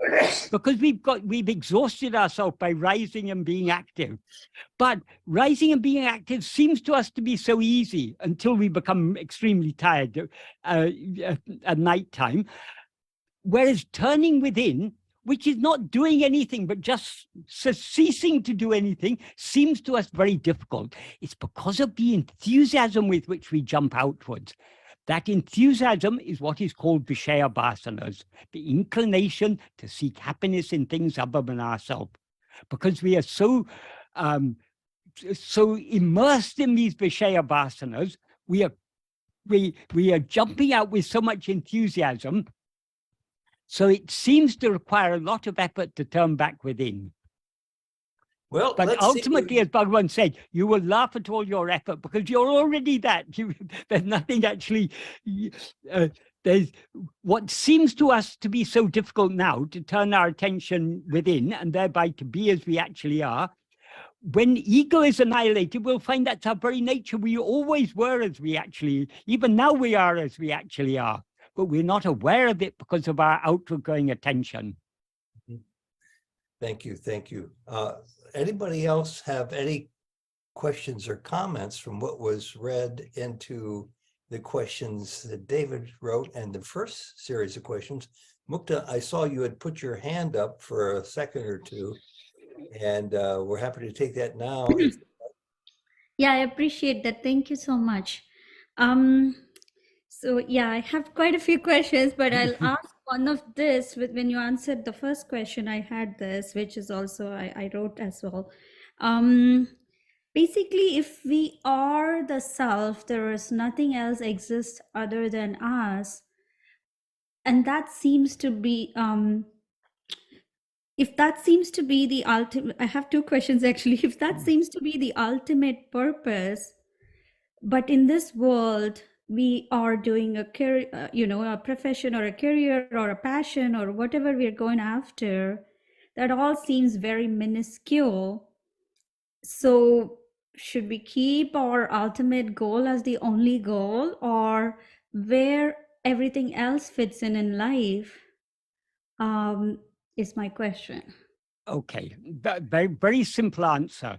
Because we've exhausted ourselves by rising and being active. But rising and being active seems to us to be so easy until we become extremely tired at nighttime. Whereas turning within, which is not doing anything, but just ceasing to do anything, seems to us very difficult. It's because of the enthusiasm with which we jump outwards. That enthusiasm is what is called Vishaya Vasanas, the inclination to seek happiness in things other than ourselves. Because we are so immersed in these Vishaya Vasanas, we are jumping out with so much enthusiasm. So it seems to require a lot of effort to turn back within. Well, but ultimately, as Bhagavan said, you will laugh at all your effort because you're already that. There's nothing actually. There's what seems to us to be so difficult now to turn our attention within and thereby to be as we actually are. When ego is annihilated, we'll find that's our very nature. We always were as we actually, even now we are as we actually are. But we're not aware of it because of our outward going attention. Thank you. Anybody else have any questions or comments from what was read into the questions that David wrote and the first series of questions? Mukta, I saw you had put your hand up for a second or two, and we're happy to take that now. Yeah, I appreciate that. Thank you so much. So yeah, I have quite a few questions, but I'll ask one of this when you answered the first question. I had this, which is also I wrote as well. Basically, if we are the self, there is nothing else exists other than us, and that seems to be if that seems to be the ultimate. I have two questions actually. If that seems to be the ultimate purpose, but in this world we are doing a career, a profession or a career or a passion or whatever we're going after, that all seems very minuscule. So should we keep our ultimate goal as the only goal, or where everything else fits in life is my question. Okay, very, very simple answer.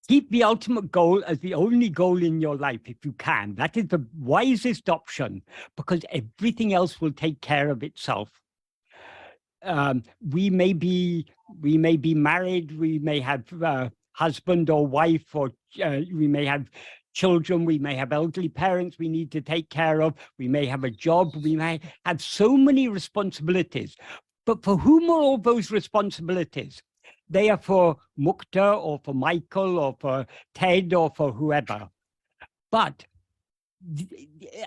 Keep the ultimate goal as the only goal in your life if you can. That is the wisest option because everything else will take care of itself. We may be married, we may have husband or wife, or we may have children, we may have elderly parents we need to take care of, we may have a job, we may have so many responsibilities. But for whom are all those responsibilities? They are for Mukta or for Michael or for Ted or for whoever. But,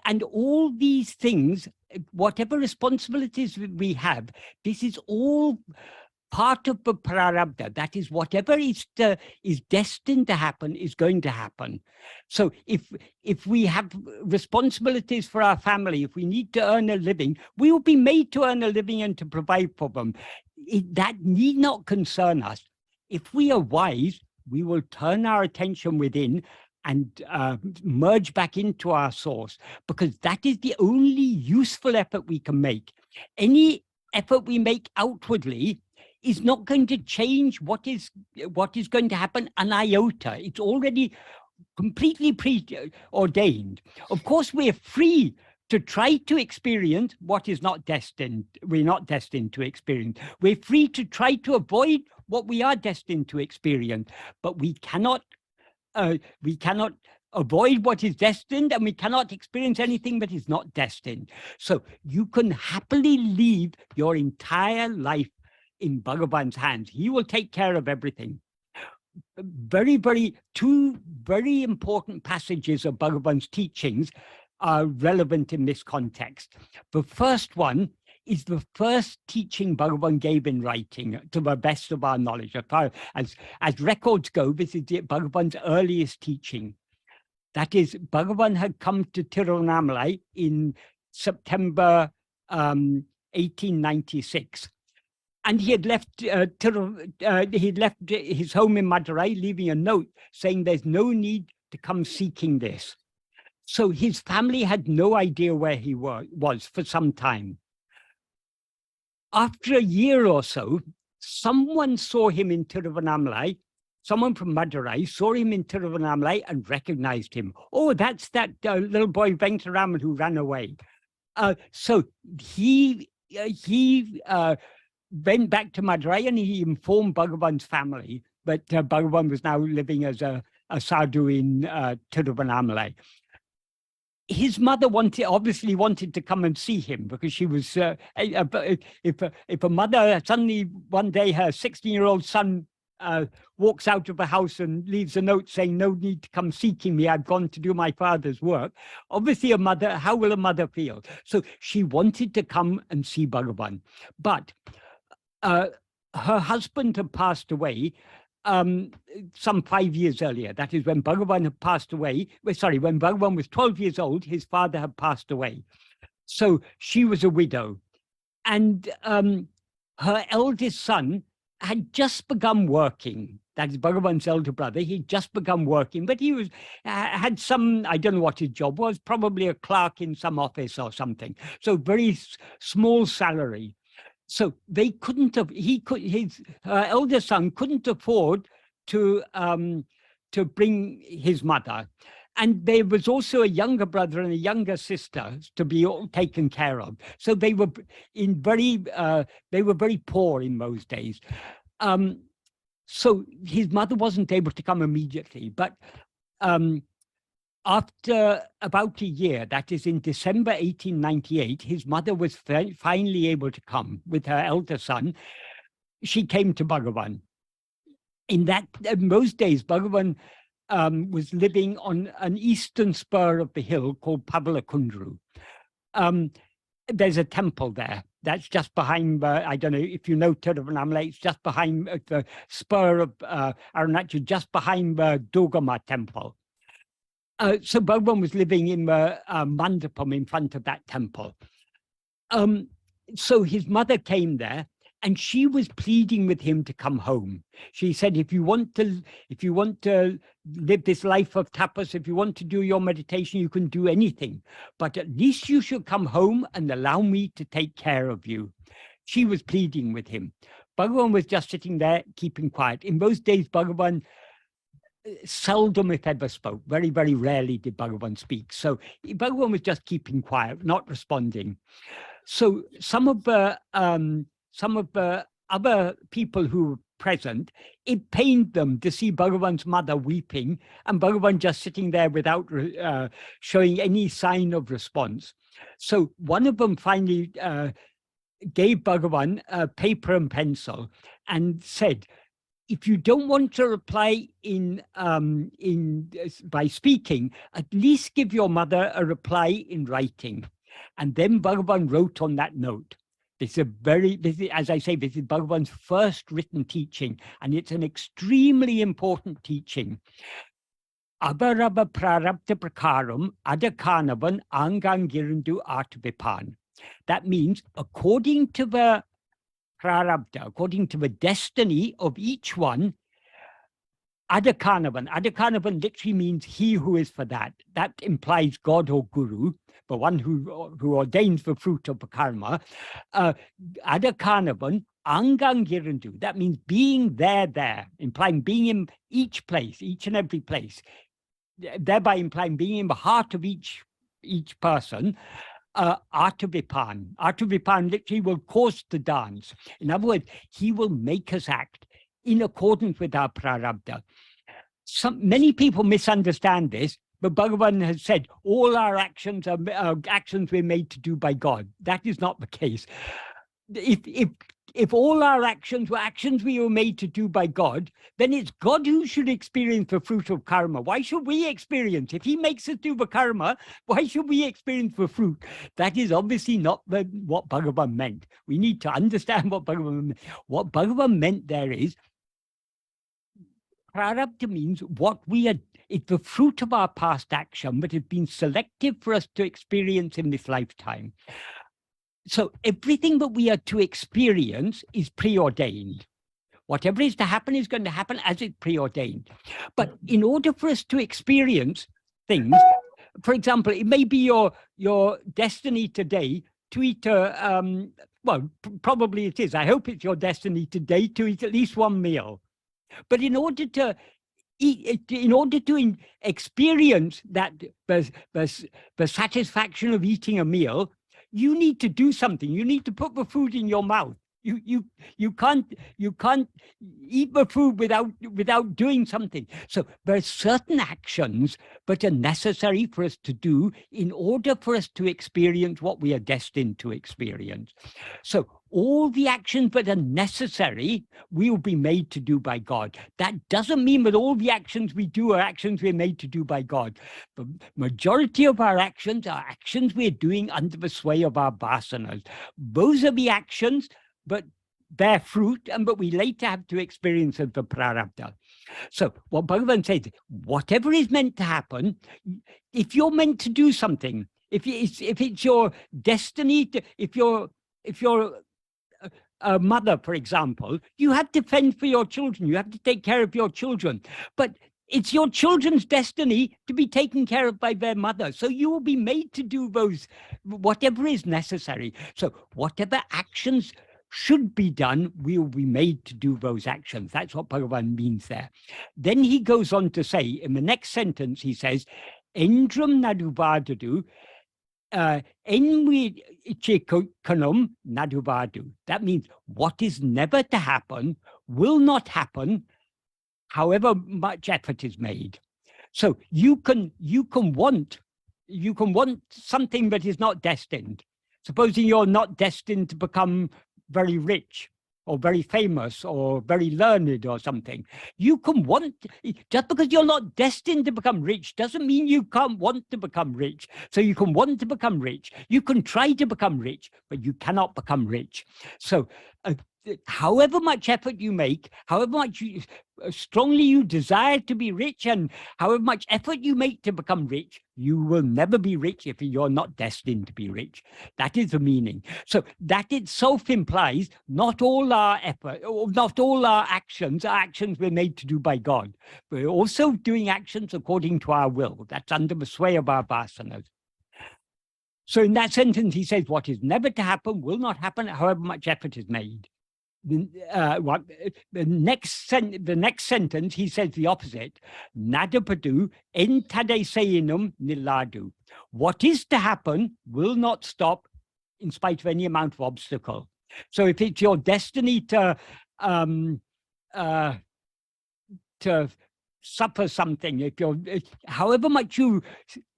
and all these things, whatever responsibilities we have, this is all part of the prārabdha, that is whatever is destined to happen is going to happen. So if we have responsibilities for our family, if we need to earn a living, we will be made to earn a living and to provide for them. That need not concern us. If we are wise, we will turn our attention within and merge back into our source, because that is the only useful effort we can make. Any effort we make outwardly is not going to change what is going to happen an iota. It's already completely preordained. Of course, we're free to try to experience what is not destined. We're not destined to experience. We're free to try to avoid what we are destined to experience, but we cannot avoid what is destined, and we cannot experience anything that is not destined. So you can happily leave your entire life in Bhagavan's hands. He will take care of everything. Two very important passages of Bhagavan's teachings are relevant in this context. The first one is the first teaching Bhagavan gave in writing, to the best of our knowledge. As records go, this is Bhagavan's earliest teaching. That is, Bhagavan had come to Tiruvannamalai in September 1896. And he had left his home in Madurai, leaving a note saying there's no need to come seeking this. So his family had no idea where he was for some time. After a year or so, someone saw him in Tiruvannamalai. Someone from Madurai saw him in Tiruvannamalai and recognized him. Oh, that's that little boy Venkataraman who ran away. So he went back to Madurai and he informed Bhagavan's family that Bhagavan was now living as a sadhu in Tiruvannamalai. His mother obviously wanted to come and see him, because she was, if a mother suddenly one day her 16-year-old son walks out of the house and leaves a note saying, no need to come seeking me, I've gone to do my father's work. Obviously how will a mother feel? So she wanted to come and see Bhagavan. But her husband had passed away some 5 years earlier. That is, when Bhagavan had passed away. Sorry, when Bhagavan was 12 years old, his father had passed away. So she was a widow. And her eldest son had just begun working. That is Bhagavan's elder brother. He'd just begun working, but he had some, I don't know what his job was, probably a clerk in some office or something. So very small salary. So they couldn't have, his elder son couldn't afford to bring his mother. And there was also a younger brother and a younger sister to be taken care of. So they were very poor in those days. So his mother wasn't able to come immediately, but after about a year, that is in December 1898, his mother was finally able to come with her elder son. She came to Bhagavan. In those days, Bhagavan was living on an eastern spur of the hill called Pavalakundru. There's a temple there. That's just behind, I don't know if you know Tiruvannamalai, it's just behind the spur of Arunachal, just behind the Durgama temple. So Bhagavan was living in the mandapam in front of that temple. So his mother came there, and she was pleading with him to come home. She said, if you want to live this life of tapas, if you want to do your meditation, you can do anything, but at least you should come home and allow me to take care of you. She was pleading with him. Bhagavan was just sitting there, keeping quiet. In those days, Bhagavan seldom, if ever, spoke. Very, very rarely did Bhagavan speak. So Bhagavan was just keeping quiet, not responding. So some of the other people who were present, it pained them to see Bhagavan's mother weeping and Bhagavan just sitting there without showing any sign of response. So one of them finally gave Bhagavan a paper and pencil and said, if you don't want to reply by speaking, at least give your mother a reply in writing. And then Bhagavan wrote on that note, This is, as I say, this is Bhagavan's first written teaching, and it's an extremely important teaching. Abaraba prārabdha prakaram adakanavan angangirindu artavipan. That means, according to the prārabdha, according to the destiny of each one, adakanavan. Adakanavan literally means he who is for that. That implies God or Guru, the one who ordains the fruit of the karma. Adakanavan angangirindu. That means being there, implying being in each place, each and every place, thereby implying being in the heart of each person. Artavipan. Artavipan literally will cause the dance. In other words, he will make us act in accordance with our prārabdha. Many people misunderstand this, but Bhagavan has said all our actions are actions we're made to do by God. That is not the case. If all our actions were actions we were made to do by God, then it's God who should experience the fruit of karma. Why should we experience? If he makes us do the karma, why should we experience the fruit? That is obviously not what Bhagavan meant. We need to understand what Bhagavan meant. What Bhagavan meant there is, prārabdha means what we are, it's the fruit of our past action, but it's been selected for us to experience in this lifetime. So everything that we are to experience is preordained. Whatever is to happen is going to happen as it's preordained. But in order for us to experience things, for example, it may be your destiny today to eat probably it is. I hope it's your destiny today to eat at least one meal. But in order to experience that the satisfaction of eating a meal, you need to do something. You need to put the food in your mouth. You can't eat the food without doing something. So there are certain actions that are necessary for us to do in order for us to experience what we are destined to experience. So all the actions that are necessary will be made to do by God. That doesn't mean that all the actions we do are actions we're made to do by God. The majority of our actions are actions we're doing under the sway of our vasanas. Those are the actions but bear fruit, but we later have to experience of the prārabdha. So what Bhagavan says, whatever is meant to happen, if you're meant to do something, if it's your destiny, if you're a mother, for example, you have to fend for your children, you have to take care of your children, but it's your children's destiny to be taken care of by their mother. So you will be made to do those, whatever is necessary. So whatever actions should be done, we will be made to do those actions. That's what Bhagavan means there. Then he goes on to say, in the next sentence, he says, Endram naduvadadu, envi ichikanum naduvadu. That means what is never to happen will not happen, however much effort is made. So you can want something that is not destined. Supposing you're not destined to become very rich or very famous or very learned or something. You can want, just because you're not destined to become rich doesn't mean you can't want to become rich. So you can want to become rich. You can try to become rich, but you cannot become rich. So however much effort you make, however much strongly you desire to be rich, and however much effort you make to become rich, you will never be rich if you're not destined to be rich. That is the meaning. So that itself implies not all our effort, or not all our actions are actions we're made to do by God. We're also doing actions according to our will. That's under the sway of our vasanas. So in that sentence, he says, what is never to happen will not happen, however much effort is made. The next sentence, he says the opposite. Nadapadu entadeseinum niladu. What is to happen will not stop in spite of any amount of obstacle. So if it's your destiny to suffer something, however much you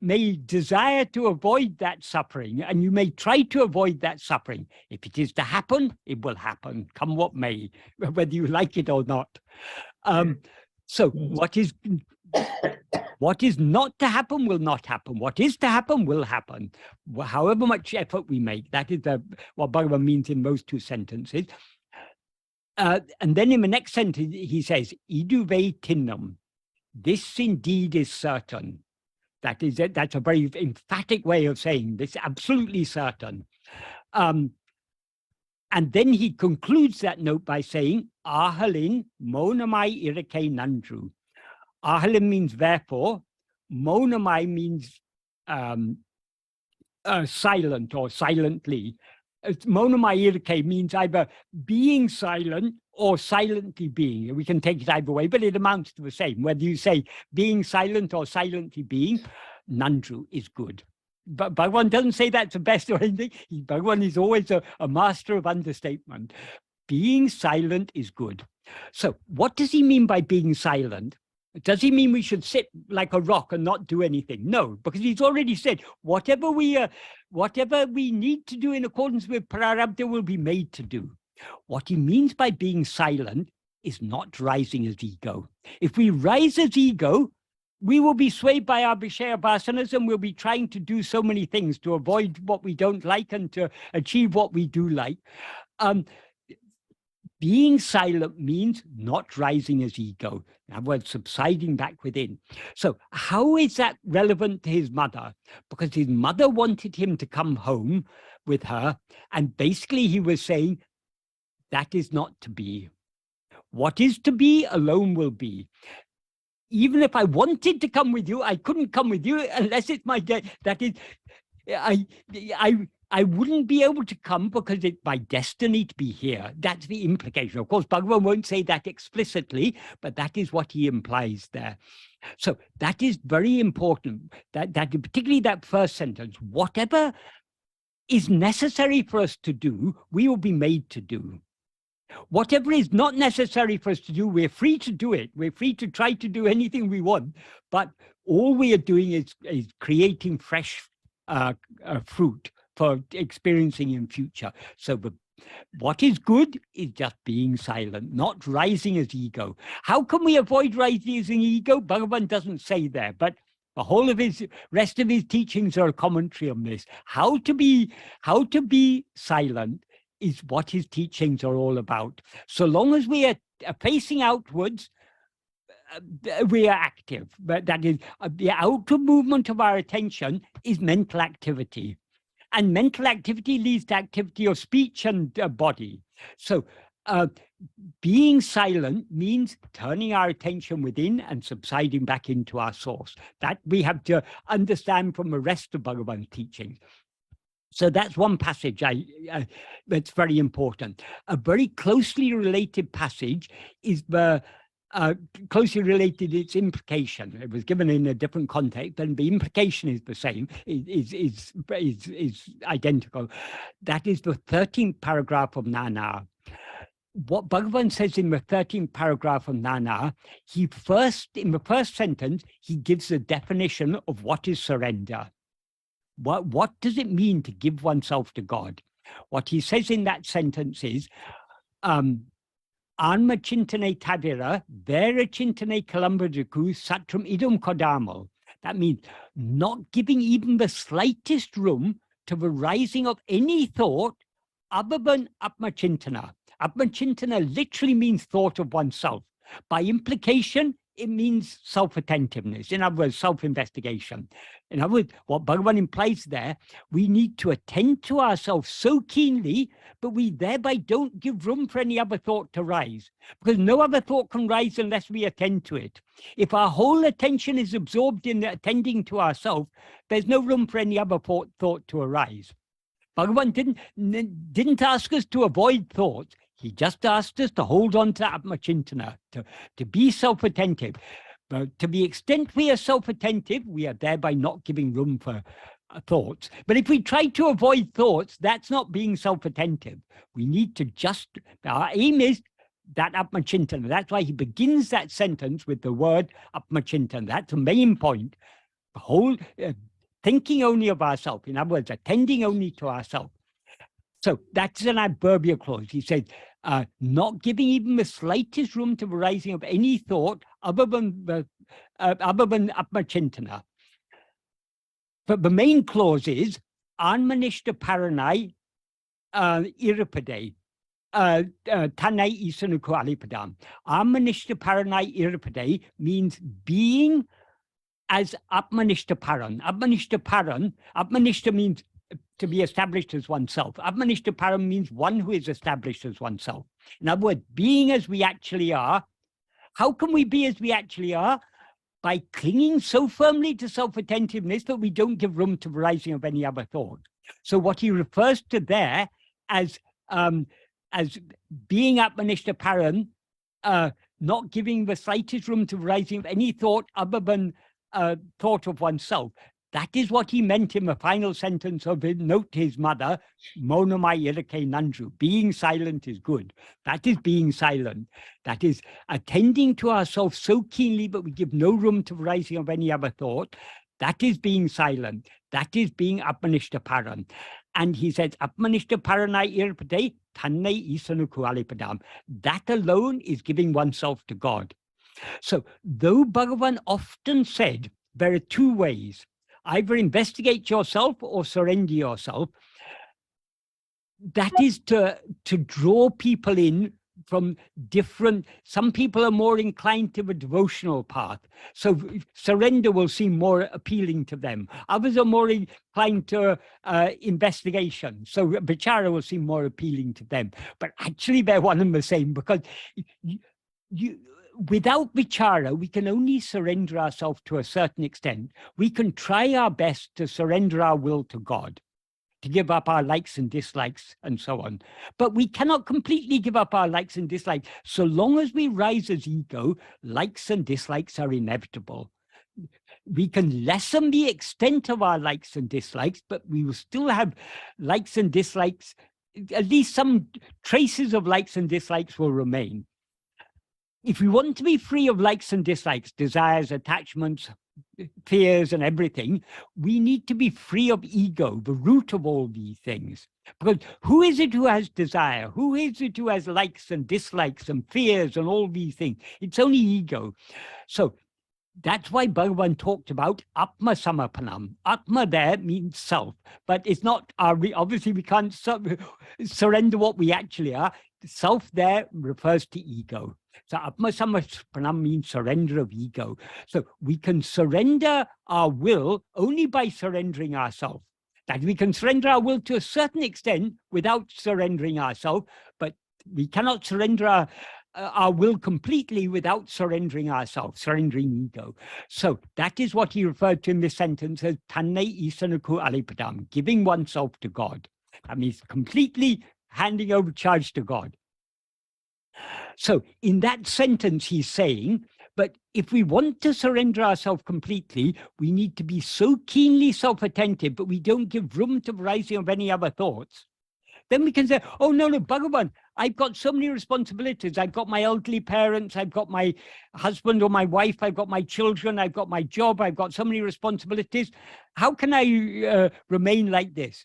may desire to avoid that suffering, and you may try to avoid that suffering, if it is to happen, it will happen, come what may, whether you like it or not. So what is What is not to happen will not happen. What is to happen will happen. However much effort we make, that is what Bhagavan means in those two sentences. And then in the next sentence, he says, iduve tinnam. This indeed is certain. That is it. That's a very emphatic way of saying this, absolutely certain. And then he concludes that note by saying, ahalin monamai irake nandru. Ahalin means therefore, monamai means silent or silently. Monamai irake means either being silent or silently being. We can take it either way, but it amounts to the same. Whether you say being silent or silently being, nandru is good. But Bhagavan doesn't say that's the best or anything. Bhagavan is always a master of understatement. Being silent is good. So what does he mean by being silent? Does he mean we should sit like a rock and not do anything? No, because he's already said whatever we need to do in accordance with prārabdha will be made to do. What he means by being silent is not rising as ego. If we rise as ego, we will be swayed by our Vishaya vasanas and we'll be trying to do so many things to avoid what we don't like and to achieve what we do like. Being silent means not rising as ego. In other words, subsiding back within. So how is that relevant to his mother? Because his mother wanted him to come home with her. And basically he was saying, that is not to be. What is to be alone will be. Even if I wanted to come with you, I couldn't come with you unless it's my day. That is, I wouldn't be able to come because it's my destiny to be here. That's the implication. Of course, Bhagavan won't say that explicitly, but that is what he implies there. So that is very important, that particularly that first sentence, whatever is necessary for us to do, we will be made to do. Whatever is not necessary for us to do, we're free to do it. We're free to try to do anything we want, but all we are doing is creating fresh fruit for experiencing in future. So what is good is just being silent, not rising as ego. How can we avoid rising as ego? Bhagavan doesn't say there, but the whole of his rest of his teachings are a commentary on this. How to be silent is what his teachings are all about. So long as we are facing outwards, we are active. But that is, the outward movement of our attention is mental activity. And mental activity leads to activity of speech and body. So being silent means turning our attention within and subsiding back into our source. That we have to understand from the rest of Bhagavan's teachings. So that's one passage that's very important. A very closely related passage is the closely related, its implication. It was given in a different context, and the implication is the same, is identical. That is the 13th paragraph of Nana. What Bhagavan says in the 13th paragraph of Nana, in the first sentence, he gives a definition of what is surrender. What does it mean to give oneself to God? What he says in that sentence is, Anma chintane tavira, vera chintane kalambadaku satram idum kodamo. That means not giving even the slightest room to the rising of any thought other than atma-chintana. Atma-chintana literally means thought of oneself. By implication, it means self-attentiveness. In other words, self-investigation. In other words, what Bhagavan implies there, we need to attend to ourselves so keenly, but we thereby don't give room for any other thought to rise. Because no other thought can rise unless we attend to it. If our whole attention is absorbed in attending to ourselves, there's no room for any other thought to arise. Bhagavan didn't ask us to avoid thoughts. He just asked us to hold on to atma-chintana, to be self-attentive. But to the extent we are self-attentive, we are thereby not giving room for thoughts. But if we try to avoid thoughts, that's not being self-attentive. We need to our aim is that atma-chintana. That's why he begins that sentence with the word atma-chintana. That's the main point. The whole thinking only of ourselves. In other words, attending only to ourselves. So that's an adverbial clause. He says, not giving even the slightest room to the rising of any thought other than atma-chintana. But the main clause is anmanishta paranai irapade. Tanai isanuku alipadam. Atmanishta paranai irapade means being as atmanishta paran. Atmanishta paran, atmanishta means to be established as oneself. Atmanishta paran means one who is established as oneself. In other words, being as we actually are. How can we be as we actually are? By clinging so firmly to self-attentiveness that we don't give room to the rising of any other thought. So what he refers to there as being atmanishta paran, not giving the slightest room to the rising of any thought other than thought of oneself. That is what he meant in the final sentence of his note to his mother, Monamai Irake Nanju. Being silent is good. That is being silent. That is attending to ourselves so keenly that we give no room to the rising of any other thought. That is being silent. That is being atmanishta paran. And he says, atmanishta paranai irpade tanne isanuku alipadam. That alone is giving oneself to God. So though Bhagavan often said there are two ways, either investigate yourself or surrender yourself, that is to draw people in from different, some people are more inclined to the devotional path. So surrender will seem more appealing to them. Others are more inclined to investigation. So vichara will seem more appealing to them. But actually they're one and the same, because without vichara, we can only surrender ourselves to a certain extent. We can try our best to surrender our will to God, to give up our likes and dislikes and so on. But we cannot completely give up our likes and dislikes. So long as we rise as ego, likes and dislikes are inevitable. We can lessen the extent of our likes and dislikes, but we will still have likes and dislikes. At least some traces of likes and dislikes will remain. If we want to be free of likes and dislikes, desires, attachments, fears, and everything, we need to be free of ego, the root of all these things. Because who is it who has desire? Who is it who has likes and dislikes and fears and all these things? It's only ego. So that's why Bhagavan talked about atma-samarpanam. Atma there means self, but it's not our, obviously we can't surrender what we actually are. Self there refers to ego. So atma-samarpanam means surrender of ego. So we can surrender our will only by surrendering ourselves. That we can surrender our will to a certain extent without surrendering ourselves, but we cannot surrender our will completely without surrendering ourselves, surrendering ego. So that is what he referred to in this sentence as tanne isanuku alipadam, giving oneself to God. That means completely handing over charge to God. So in that sentence, he's saying, but if we want to surrender ourselves completely, we need to be so keenly self-attentive, but we don't give room to the rising of any other thoughts. Then we can say, oh, no, Bhagavan, I've got so many responsibilities. I've got my elderly parents. I've got my husband or my wife. I've got my children. I've got my job. I've got so many responsibilities. How can I remain like this?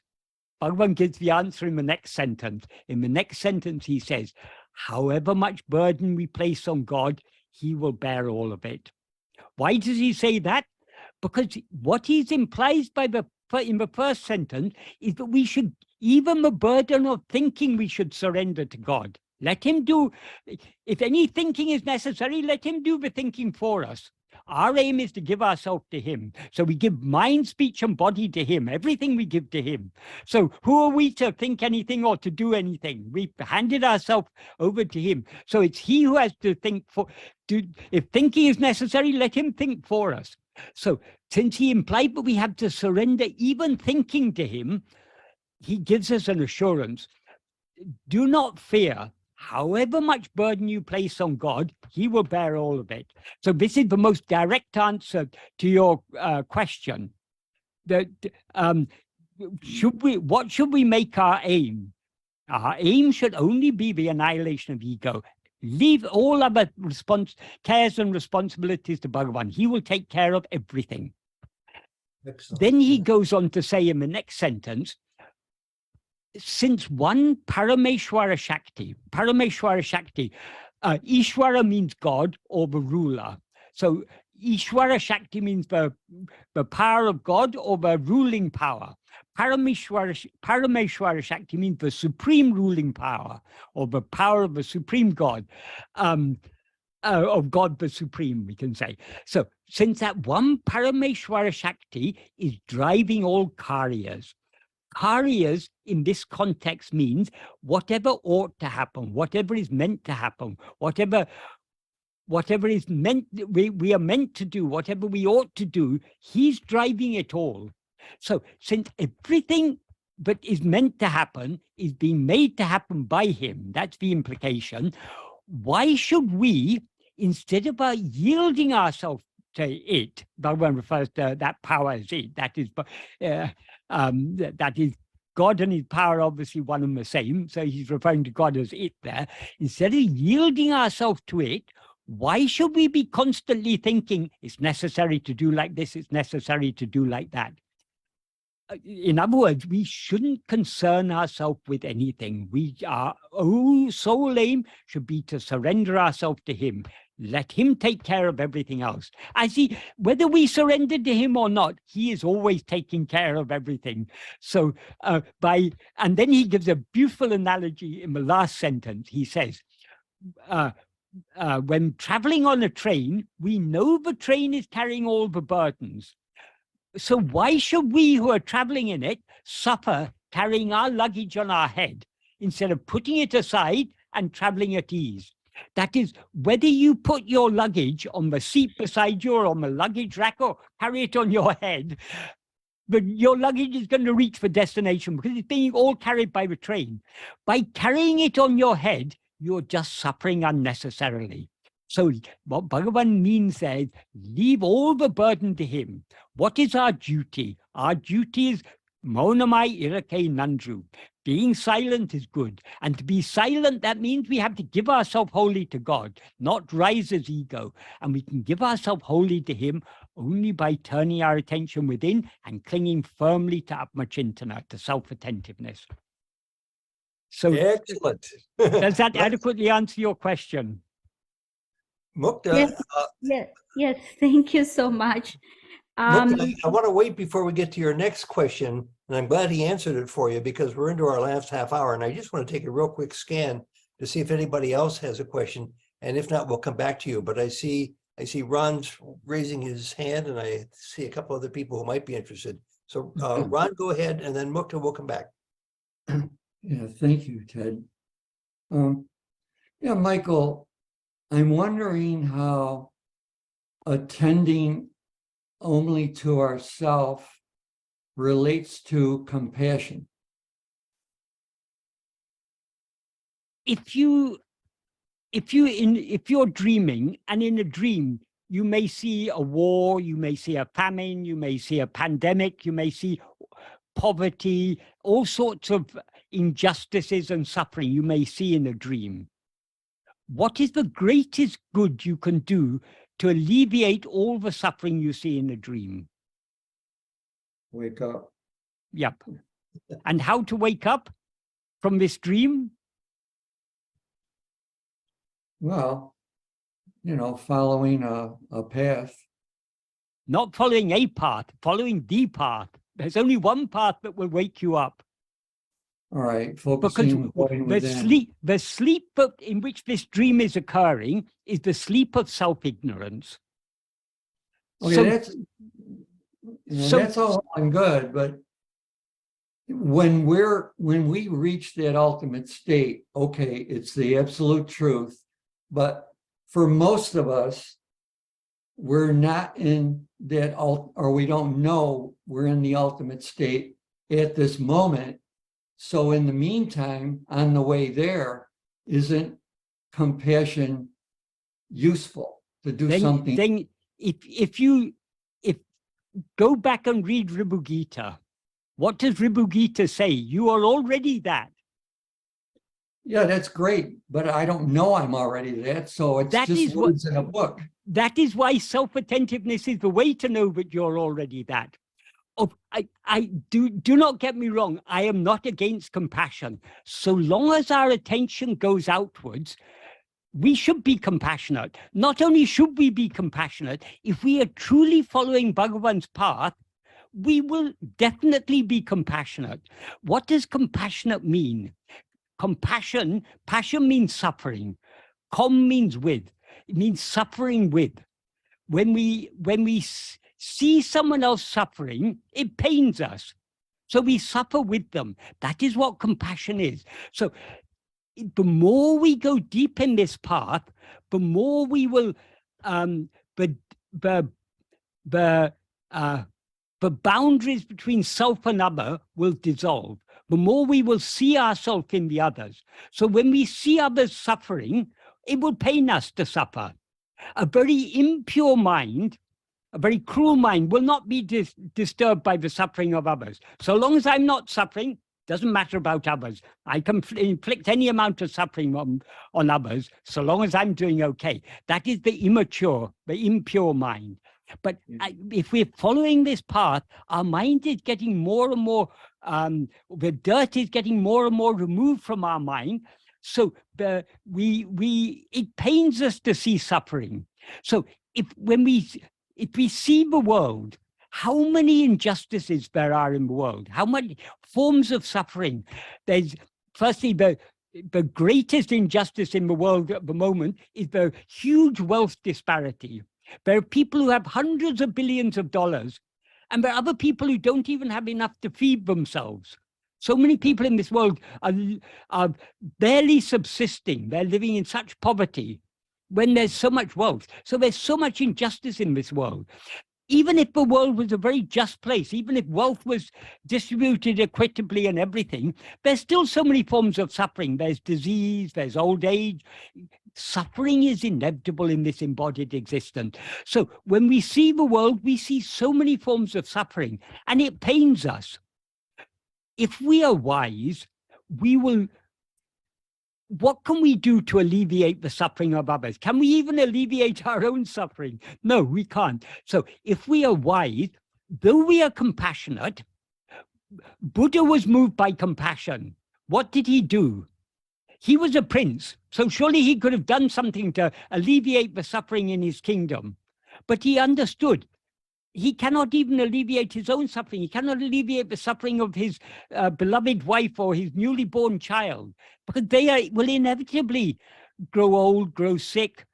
Bhagavan gives the answer in the next sentence. In the next sentence, he says, however much burden we place on God, he will bear all of it. Why does he say that? Because what he implies in the first sentence is that we should, even the burden of thinking, we should surrender to God. Let him do, if any thinking is necessary, let him do the thinking for us. Our aim is to give ourselves to him. So we give mind, speech, and body to him. Everything we give to him. So who are we to think anything or to do anything? We've handed ourselves over to him. So it's he who has to think if thinking is necessary, let him think for us. So since he implied that we have to surrender even thinking to him, he gives us an assurance. Do not fear. However much burden you place on God, he will bear all of it. So this is the most direct answer to your question. What should we make our aim? Our aim should only be the annihilation of ego. Leave all other cares and responsibilities to Bhagavan. He will take care of everything. Excellent. Then he goes on to say in the next sentence, since one Parameshwara Shakti, Ishwara means God or the ruler. So Ishwara Shakti means the power of God or the ruling power. Parameshwara Shakti means the supreme ruling power or the power of the supreme God, of God the supreme, we can say. So since that one Parameshwara Shakti is driving all karyas, karyas in this context means whatever ought to happen, whatever is meant to happen, whatever is meant, we are meant to do, whatever we ought to do, he's driving it all. So since everything that is meant to happen is being made to happen by him, that's the implication, why should we, instead of yielding ourselves to it, Bhagavan refers to that power as it, that is God and his power, obviously one and the same, so he's referring to God as it there. Instead of yielding ourselves to it, why should we be constantly thinking it's necessary to do like this, it's necessary to do like that? In other words, we shouldn't concern ourselves with anything. Our sole aim should be to surrender ourselves to him. Let him take care of everything else. Whether we surrender to him or not, he is always taking care of everything. So and then he gives a beautiful analogy in the last sentence. He says, when traveling on a train, we know the train is carrying all the burdens. So why should we who are traveling in it suffer carrying our luggage on our head instead of putting it aside and traveling at ease? That is, whether you put your luggage on the seat beside you or on the luggage rack or carry it on your head, but your luggage is going to reach the destination because it's being all carried by the train. By carrying it on your head, you're just suffering unnecessarily. So what Bhagavan means is, leave all the burden to him. What is our duty? Our duty is maunamai irake nandru. Being silent is good. And to be silent, that means we have to give ourselves wholly to God, not rise as ego. And we can give ourselves wholly to him only by turning our attention within and clinging firmly to atma-chintana, to self-attentiveness. So Excellent. does that adequately answer your question? Mukta, Yes, thank you so much. Mukta, I want to wait before we get to your next question, and I'm glad he answered it for you because we're into our last half hour, and I just want to take a real quick scan to see if anybody else has a question, and if not, we'll come back to you. But I see Ron's raising his hand, and I see a couple other people who might be interested. So Ron, go ahead, and then Mukta will come back. Yeah, thank you, Ted. Yeah, Michael, I'm wondering how attending only to ourself relates to compassion. If you're dreaming, and in a dream you may see a war, you may see a famine, you may see a pandemic, you may see poverty, all sorts of injustices and suffering you may see in a dream. What is the greatest good you can do to alleviate all the suffering you see in a dream? Wake up. Yep. And how to wake up from this dream? Well, following a path. Not following a path, following the path. There's only one path that will wake you up. All right, focusing the sleep in which this dream is occurring is the sleep of self-ignorance. Okay, that's all well and good, but when we reach that ultimate state, okay, it's the absolute truth, but for most of us, we're not in that, or we don't know we're in the ultimate state at this moment. So in the meantime, on the way there, isn't compassion useful to do something? Then if go back and read Ribhu Gita, what does Ribhu Gita say? You are already that. Yeah, that's great, but I don't know I'm already that, so it's just words in a book. That is why self-attentiveness is the way to know that you're already that. Oh, I do not get me wrong. I am not against compassion. So long as our attention goes outwards, we should be compassionate. Not only should we be compassionate, if we are truly following Bhagavan's path, we will definitely be compassionate. What does compassionate mean? Passion means suffering. Com means with. It means suffering with. When we see someone else suffering, it pains us. So we suffer with them. That is what compassion is. So the more we go deep in this path, the more we will, the boundaries between self and other will dissolve. The more we will see ourselves in the others. So when we see others suffering, it will pain us to suffer. A very impure mind, a very cruel mind will not be disturbed by the suffering of others. So long as I'm not suffering, doesn't matter about others. I can inflict any amount of suffering on others, so long as I'm doing okay. That is the immature, the impure mind. But if we're following this path, our mind is getting more and more, the dirt is getting more and more removed from our mind. So it pains us to see suffering. So if we see the world, how many injustices there are in the world, how many forms of suffering. There's firstly the greatest injustice in the world at the moment is the huge wealth disparity. There are people who have hundreds of billions of dollars, and there are other people who don't even have enough to feed themselves. So many people in this world are barely subsisting. They're living in such poverty when there's so much wealth. So there's so much injustice in this world. Even if the world was a very just place, even if wealth was distributed equitably and everything, there's still so many forms of suffering. There's disease, there's old age. Suffering is inevitable in this embodied existence. So when we see the world, we see so many forms of suffering, and it pains us. If we are wise, what can we do to alleviate the suffering of others? Can we even alleviate our own suffering? No, we can't. So if we are wise, though we are compassionate, Buddha was moved by compassion. What did he do? He was a prince, so surely he could have done something to alleviate the suffering in his kingdom. But he understood he cannot even alleviate his own suffering. He cannot alleviate the suffering of his beloved wife or his newly born child, because they will inevitably grow old, grow sick,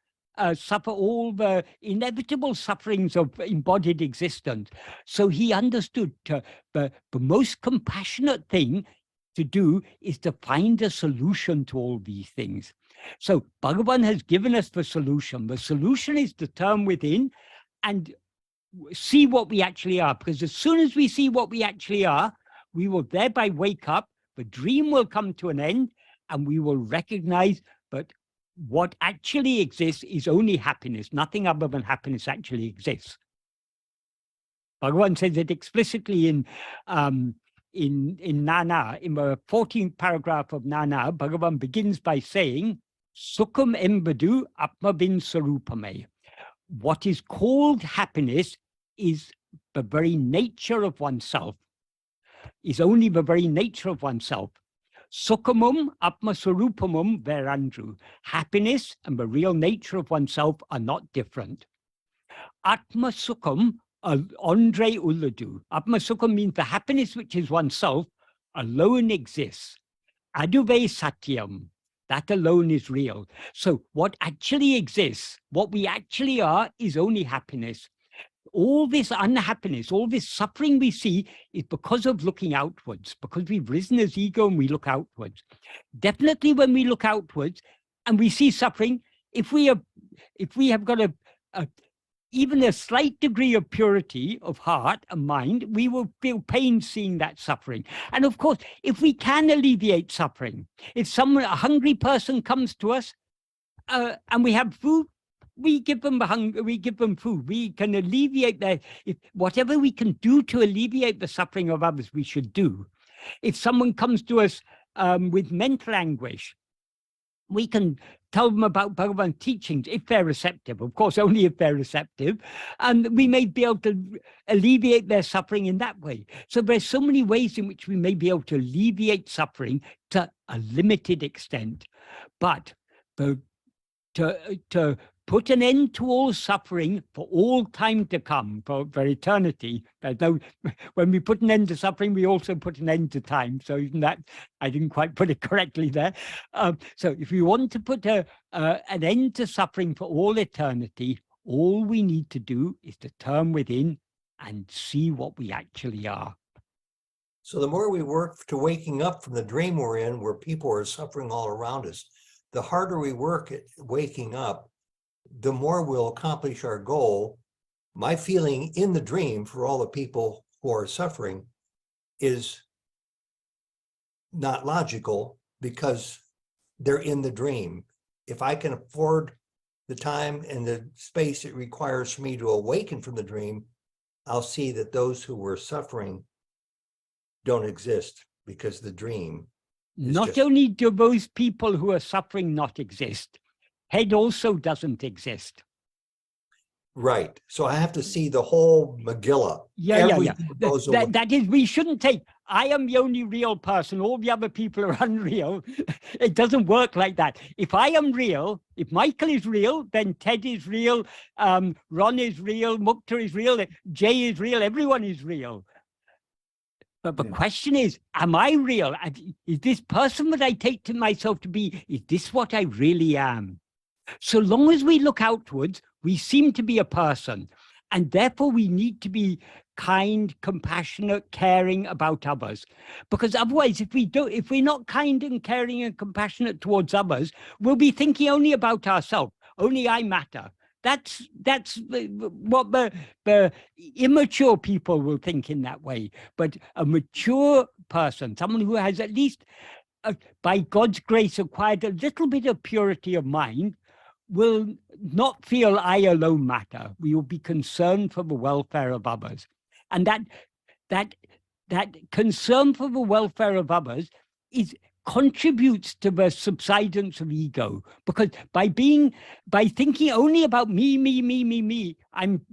suffer all the inevitable sufferings of embodied existence. So he understood the most compassionate thing to do is to find a solution to all these things. So Bhagavan has given us the solution. The solution is to turn within and see what we actually are, because as soon as we see what we actually are, we will thereby wake up, the dream will come to an end, and we will recognize that what actually exists is only happiness. Nothing other than happiness actually exists. Bhagavan says it explicitly in Nana, in the 14th paragraph of Nana. Bhagavan begins by saying, Sukham embadu atma-vin sarupame. What is called happiness is the very nature of oneself, is only the very nature of oneself. Sukhamum atma-sarupamum verandru. Happiness and the real nature of oneself are not different. Atma-sukham andre ulladu. Atma-sukham means the happiness which is oneself alone exists. Aduve satyam. That alone is real. So what actually exists, what we actually are, is only happiness. All this unhappiness, all this suffering we see is because of looking outwards, because we've risen as ego and we look outwards. Definitely when we look outwards and we see suffering, if we have got even a slight degree of purity of heart and mind, we will feel pain seeing that suffering. And of course, if we can alleviate suffering, if a hungry person comes to us and we have food, we give them food. We can alleviate whatever we can do to alleviate the suffering of others, we should do. If someone comes to us with mental anguish, we can tell them about Bhagavan teachings if they're receptive, of course, only if they're receptive, and we may be able to alleviate their suffering in that way. So there's so many ways in which we may be able to alleviate suffering to a limited extent, but to put an end to all suffering for all time to come, for eternity. When we put an end to suffering, we also put an end to time. So even that, I didn't quite put it correctly there. So if we want to put an end to suffering for all eternity, all we need to do is to turn within and see what we actually are. So the more we work to waking up from the dream we're in, where people are suffering all around us, the harder we work at waking up, the more we'll accomplish our goal. My feeling in the dream for all the people who are suffering is not logical because they're in the dream. If I can afford the time and the space it requires for me to awaken from the dream, I'll see that those who were suffering don't exist because the dream. Not only do those people who are suffering not exist, head also doesn't exist. Right. So I have to see the whole Megillah. Yeah. Goes away. That is, we shouldn't take, I am the only real person, all the other people are unreal. It doesn't work like that. If I am real, if Michael is real, then Ted is real, Ron is real, Mukta is real, Jay is real, everyone is real. But the question is, am I real? Is this person that I take to myself to be, is this what I really am? So long as we look outwards, we seem to be a person. And therefore we need to be kind, compassionate, caring about others. Because otherwise, if we're not kind and caring and compassionate towards others, we'll be thinking only about ourselves. Only I matter. That's what the immature people will think in that way. But a mature person, someone who has at least, by God's grace, acquired a little bit of purity of mind, will not feel I alone matter. We will be concerned for the welfare of others. And that concern for the welfare of others contributes to the subsidence of ego, because by thinking only about me, I'm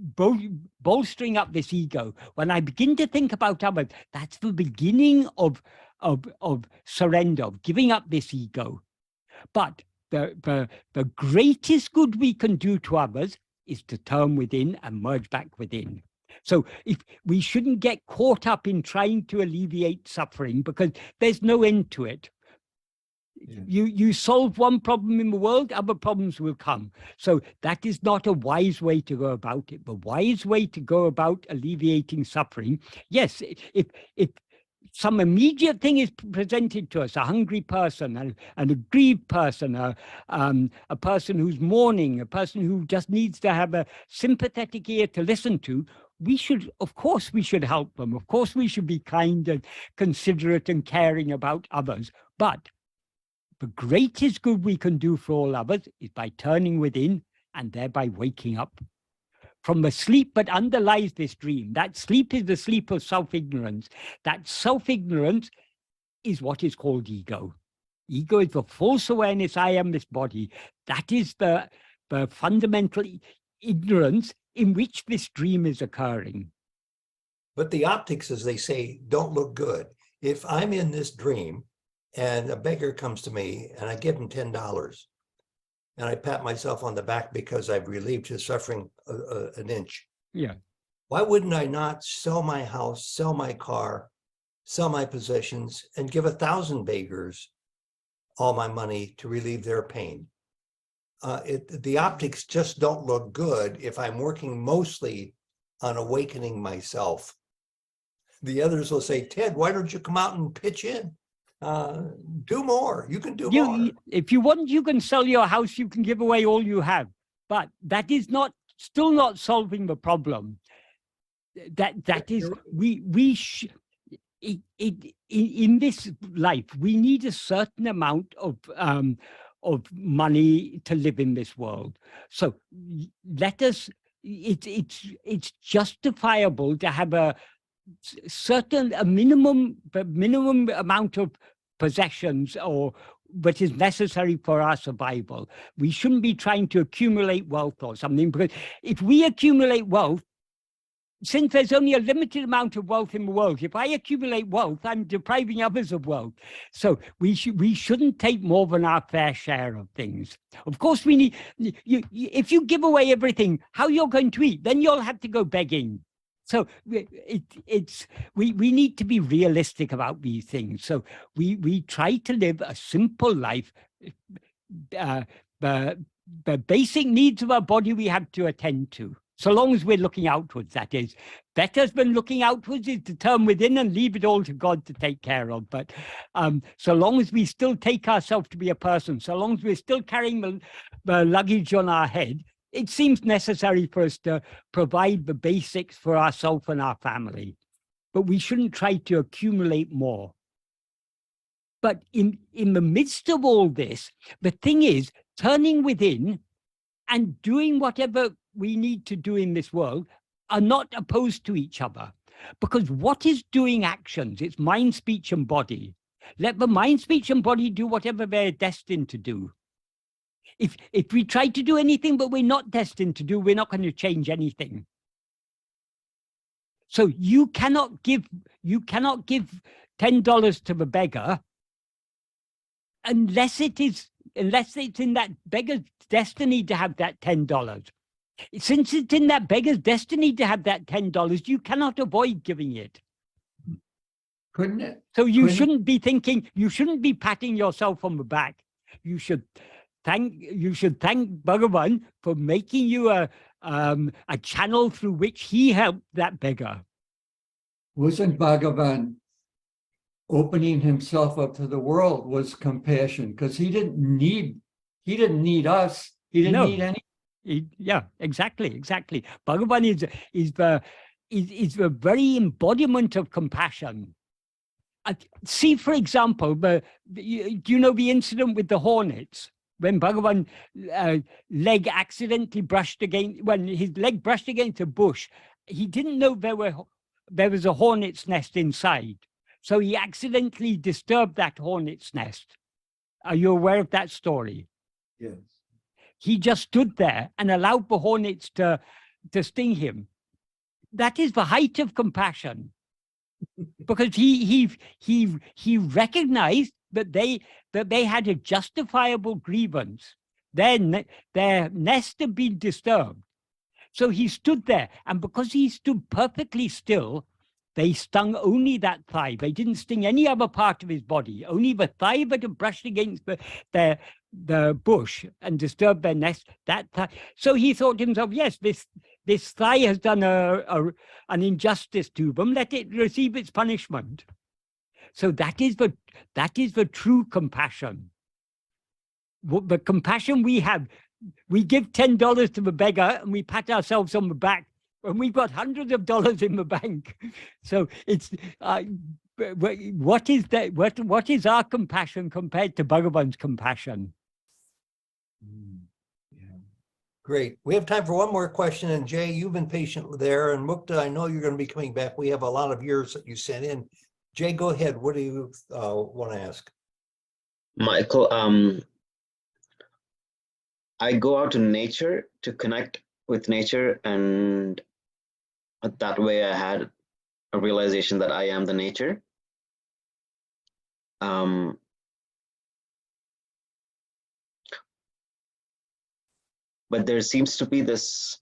bolstering up this ego. When I begin to think about others, that's the beginning of surrender, of giving up this ego. But the greatest good we can do to others is to turn within and merge back within. So if we shouldn't get caught up in trying to alleviate suffering, because there's no end to it. You solve one problem in the world, other problems will come. So that is not a wise way to go about it. The wise way to go about alleviating suffering, yes, if some immediate thing is presented to us, a hungry person, and a grieved person, a person who's mourning, a person who just needs to have a sympathetic ear to listen to, of course we should help them. Of course we should be kind and considerate and caring about others. But the greatest good we can do for all others is by turning within and thereby waking up from the sleep that underlies this dream. That sleep is the sleep of self-ignorance. That self-ignorance is what is called ego. Ego is the false awareness, I am this body. That is the fundamental ignorance in which this dream is occurring. But the optics, as they say, don't look good. If I'm in this dream and a beggar comes to me and I give him $10 and I pat myself on the back because I've relieved his suffering an inch. Yeah. Why wouldn't I not sell my house, sell my car, sell my possessions, and give 1,000 beggars all my money to relieve their pain? The optics just don't look good if I'm working mostly on awakening myself. The others will say, Ted, why don't you come out and pitch in? Do more. You can do more. If you want, you can sell your house, you can give away all you have. But that is still not solving the problem. That is, in this life, we need a certain amount of money to live in this world. So let us, it's justifiable to have a minimum amount of possessions or what is necessary for our survival. We shouldn't be trying to accumulate wealth or something, because if we accumulate wealth, since there's only a limited amount of wealth in the world, if I accumulate wealth, I'm depriving others of wealth. So we shouldn't take more than our fair share of things. Of course, we need, if you give away everything, how you're going to eat, then you'll have to go begging. So we need to be realistic about these things. So we try to live a simple life. The basic needs of our body we have to attend to. So long as we're looking outwards, that is. Better than looking outwards is to turn within and leave it all to God to take care of. But so long as we still take ourselves to be a person, so long as we're still carrying the luggage on our head, it seems necessary for us to provide the basics for ourselves and our family. But we shouldn't try to accumulate more. But in the midst of all this, the thing is, turning within and doing whatever we need to do in this world are not opposed to each other. Because what is doing actions? It's mind, speech, and body. Let the mind, speech, and body do whatever they're destined to do. If we try to do anything but we're not destined to do, we're not going to change anything. So you cannot give $10 to the beggar unless it's in that beggar's destiny to have that $10. Since it's in that beggar's destiny to have that $10, you cannot avoid giving it. Couldn't it? So you shouldn't be thinking, you shouldn't be patting yourself on the back. You should thank Bhagavan for making you a channel through which he helped that beggar. Wasn't Bhagavan opening himself up to the world was compassion? Because he didn't need us. He didn't need any. Yeah, exactly. Bhagavan is the very embodiment of compassion. See, for example, do you know the incident with the hornets? When Bhagavan leg accidentally brushed against, when his leg brushed against a bush, he didn't know there was a hornet's nest inside. So he accidentally disturbed that hornet's nest. Are you aware of that story? Yes. He just stood there and allowed the hornets to sting him. That is the height of compassion, because he recognized that they had a justifiable grievance. Their nest had been disturbed. So he stood there, and because he stood perfectly still, they stung only that thigh. They didn't sting any other part of his body, only the thigh that had brushed against the bush and disturbed their nest, that thigh. So he thought to himself, yes, this thigh has done an injustice to them. Let it receive its punishment. So that is the true compassion. The compassion we have, we give $10 to the beggar and we pat ourselves on the back when we've got hundreds of dollars in the bank. So it's what is our compassion compared to Bhagavan's compassion? Yeah. Great. We have time for one more question. And Jay, you've been patient there. And Mukta, I know you're going to be coming back. We have a lot of yours that you sent in. Jay, go ahead. What do you want to ask? Michael, I go out to nature to connect with nature, and that way I had a realization that I am the nature. But there seems to be this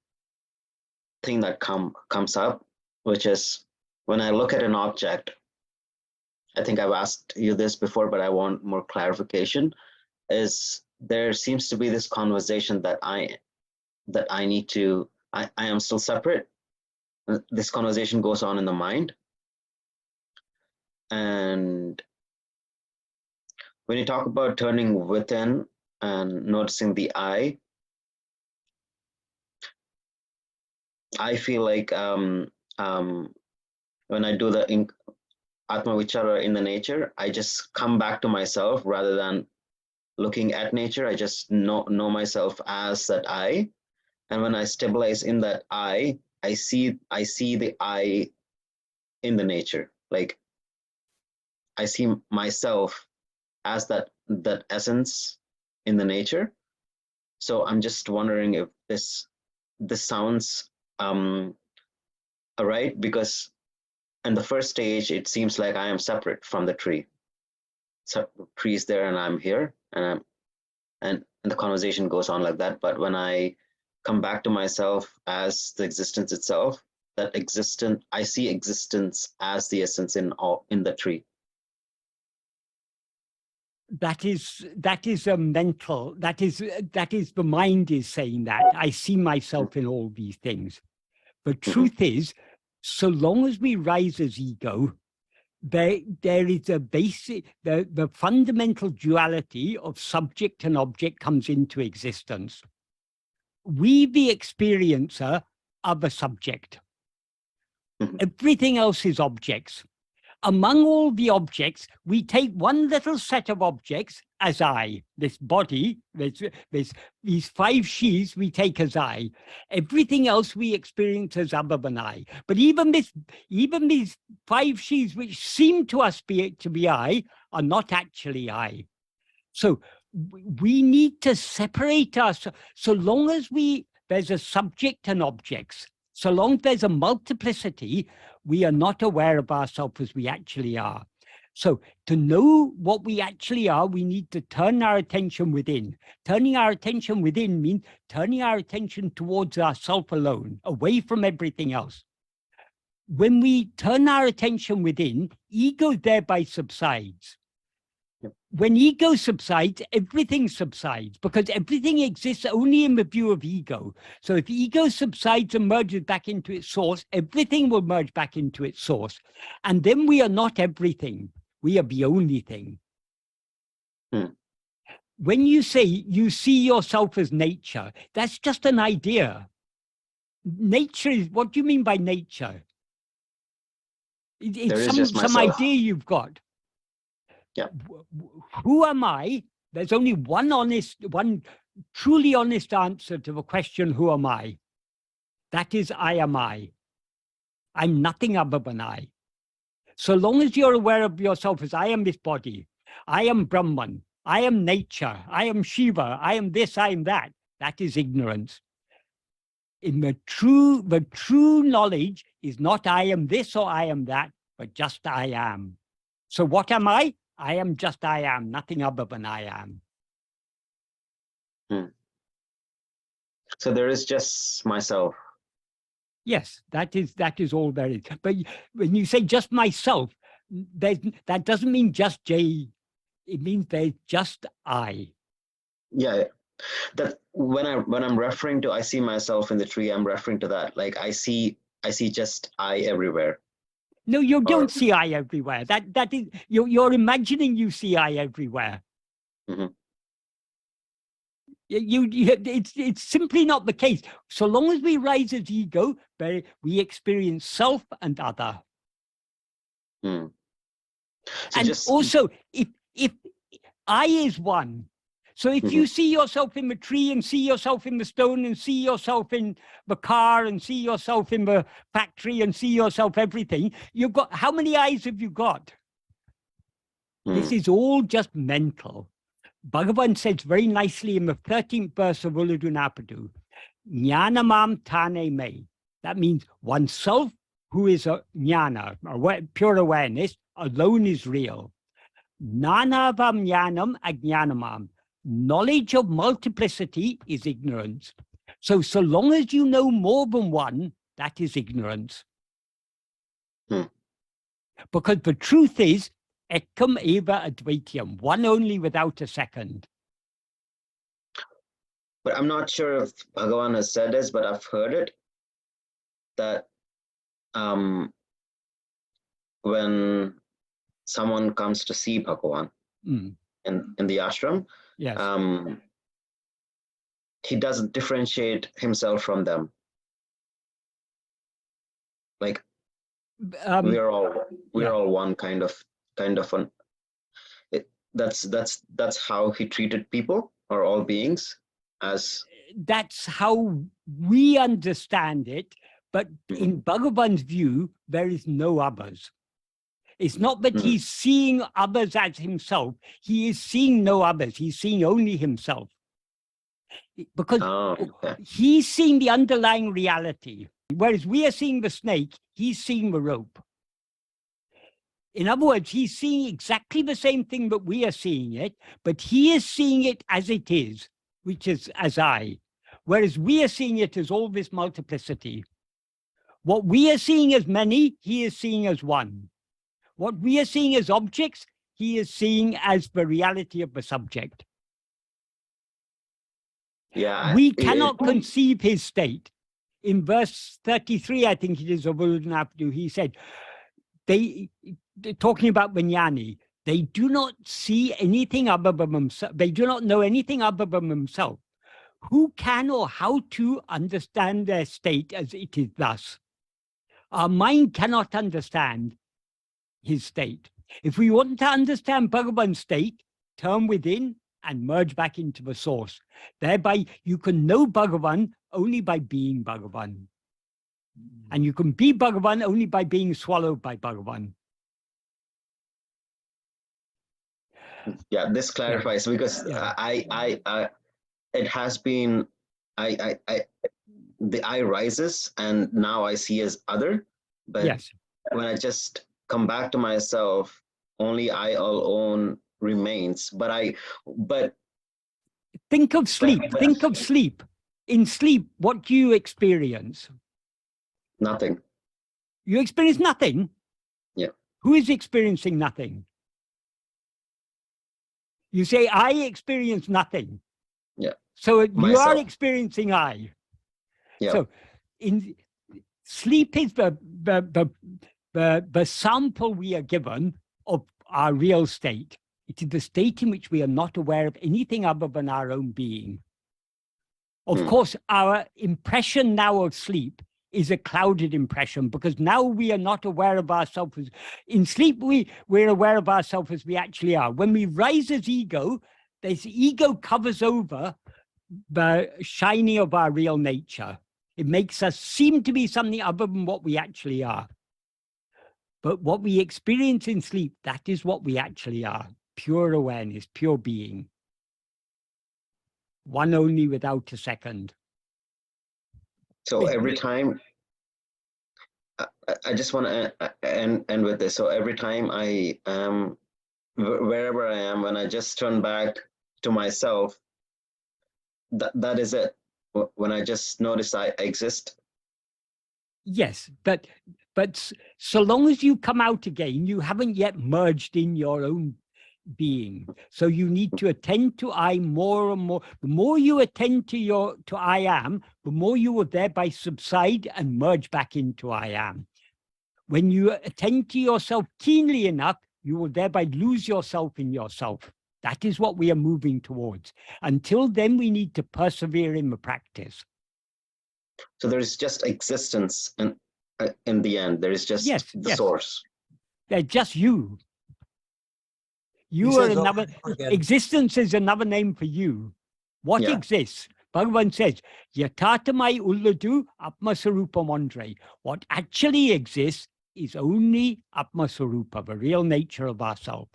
thing that comes up, which is when I look at an object, I think I've asked you this before, but I want more clarification, is there seems to be this conversation that I am still separate. This conversation goes on in the mind. And when you talk about turning within and noticing the I feel like when I do the Atma-vichara in the nature, I just come back to myself rather than looking at nature. I just know myself as that I. And when I stabilize in that I see the I in the nature. Like I see myself as that that essence in the nature. So I'm just wondering if this sounds right, because in the first stage it seems like I am separate from the tree. So the tree is there and I'm here, and the conversation goes on like that. But when I come back to myself as the existence itself, I see existence as the essence in the tree. That is a mental, that is the mind is saying that. I see myself in all these things. The truth is, so long as we rise as ego, there is a basic, the fundamental duality of subject and object comes into existence. We, the experiencer, are the subject. Everything else is objects. Among all the objects, we take one little set of objects as I. This body, these 5 sheaths we take as I. Everything else we experience as other than I. But even these 5 sheaths which seem to us to be I are not actually I. So we need to separate us. So long as there's a subject and objects, so long as there's a multiplicity, we are not aware of ourselves as we actually are. So to know what we actually are, we need to turn our attention within. Turning our attention within means turning our attention towards ourself alone, away from everything else. When we turn our attention within, ego thereby subsides. When ego subsides, everything subsides, because everything exists only in the view of ego. So if ego subsides and merges back into its source, everything will merge back into its source. And then we are not everything. We are the only thing. When you say you see yourself as nature, that's just an idea. Nature is, what do you mean by nature? It's some idea you've got. Yeah. Who am I? There's only one truly honest answer to the question, who am I? That is, I am I. I'm nothing other than I. So long as you're aware of yourself as I am this body, I am Brahman, I am nature, I am Shiva, I am this, I am that, that is ignorance. In the true knowledge is not I am this or I am that, but just I am. So what am I? I am just I am, nothing other than I am. So there is just myself. Yes, that is all there is. But when you say just myself, that doesn't mean just J. It means there's just I. Yeah. That when I'm referring to I see myself in the tree, I'm referring to that. Like I see just I everywhere. No, you don't see I everywhere. That is you're imagining you see I everywhere. It's simply not the case. So long as we rise as ego, we experience self and other. So and also, if I is one, so if you see yourself in the tree and see yourself in the stone and see yourself in the car and see yourself in the factory and see yourself everything, you've got, how many eyes have you got? This is all just mental. Bhagavan says very nicely in the 13th verse of Ulladu, Jnanamam tane me. That means oneself, who is a jnana, pure awareness, alone is real. Nanavam jnanam ajnanamam. Knowledge of multiplicity is ignorance. So long as you know more than one, that is ignorance. Because the truth is, ekam eva advaityam, one only without a second. But I'm not sure if Bhagavan has said this, but I've heard it, that when someone comes to see Bhagavan in the ashram, yes. He doesn't differentiate himself from them. Like we're all one kind of one. That's how he treated people or all beings. That's how we understand it, but in Bhagavan's view, there is no others. It's not that he's seeing others as himself. He is seeing no others. He's seeing only himself. Because he's seeing the underlying reality. Whereas we are seeing the snake, he's seeing the rope. In other words, he's seeing exactly the same thing that we are seeing it, but he is seeing it as it is, which is as I. Whereas we are seeing it as all this multiplicity. What we are seeing as many, he is seeing as one. What we are seeing as objects, he is seeing as the reality of the subject. Yeah, we cannot conceive his state. In verse 33, I think it is, of Ulunapadu, he said, talking about Vijnani, they do not see anything other than themselves. They do not know anything other than themselves. Who can or how to understand their state as it is thus? Our mind cannot understand his state. If we want to understand Bhagavan's state, turn within and merge back into the source. Thereby, you can know Bhagavan only by being Bhagavan. And you can be Bhagavan only by being swallowed by Bhagavan. Yeah, this clarifies because it has been, the I rises and now I see as other, but when I just come back to myself, only I alone remains. But think of sleep. Think of sleep. In sleep, what do you experience? Nothing. You experience nothing? Yeah. Who is experiencing nothing? You say, I experience nothing. Yeah. So you Myself. are experiencing I. Yeah. So in sleep is the sample we are given of our real state. It is the state in which we are not aware of anything other than our own being. Of course, our impression now of sleep is a clouded impression because now we are not aware of ourselves. In sleep, we're aware of ourselves as we actually are. When we rise as ego, this ego covers over the shining of our real nature. It makes us seem to be something other than what we actually are. But what we experience in sleep, that is what we actually are. Pure awareness, pure being. One only without a second. So every time, I just want to end with this. So every time I am, wherever I am, when I just turn back to myself, that is it. When I just notice I exist. Yes, but so long as you come out again, you haven't yet merged in your own being. So you need to attend to I more and more. The more you attend to I am, the more you will thereby subside and merge back into I am. When you attend to yourself keenly enough, you will thereby lose yourself in yourself. That is what we are moving towards. Until then, we need to persevere in the practice. So there is just existence, and in the end, there is just the source. They're just you. You are another. Existence is another name for you. What exists? Bhagavan says, Yatatamai ulladu atma-sarupa mandre. What actually exists is only atma-sarupa, the real nature of ourself.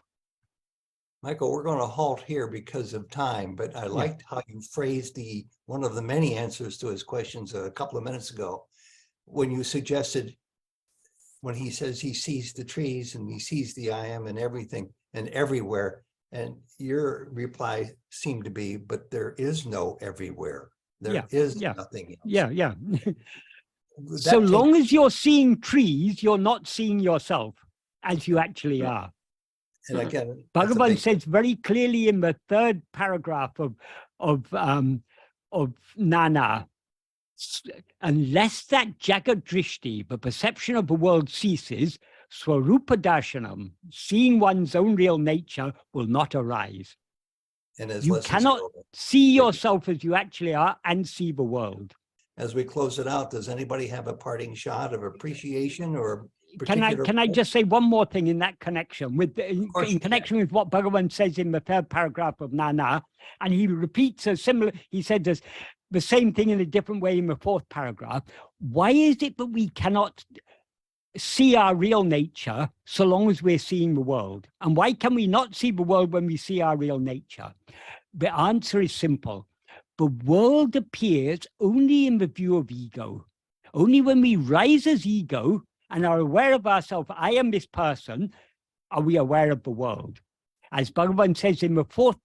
Michael, we're going to halt here because of time, but I liked how you phrased one of the many answers to his questions a couple of minutes ago, when you suggested, when he says he sees the trees and he sees the I am and everything and everywhere, and your reply seemed to be, but there is no everywhere. There is nothing else. So long as you're seeing trees, you're not seeing yourself as you actually are. And again, Bhagavan says very clearly in the third paragraph of Nana, unless that jagat drishti, the perception of the world ceases, swarupa darshanam, seeing one's own real nature, will not arise. And as you cannot see yourself as you actually are and see the world. As we close it out, does anybody have a parting shot of appreciation or Can I just say one more thing in that connection in connection with what Bhagavan says in the third paragraph of Nana, and he repeats a similar, he said this, the same thing in a different way in the fourth paragraph. Why is it that we cannot see our real nature so long as we're seeing the world. And why can we not see the world when we see our real nature? The answer is simple. The world appears only in the view of ego. Only when we rise as ego and are aware of ourselves, I am this person, are we aware of the world. As Bhagavan says in the fourth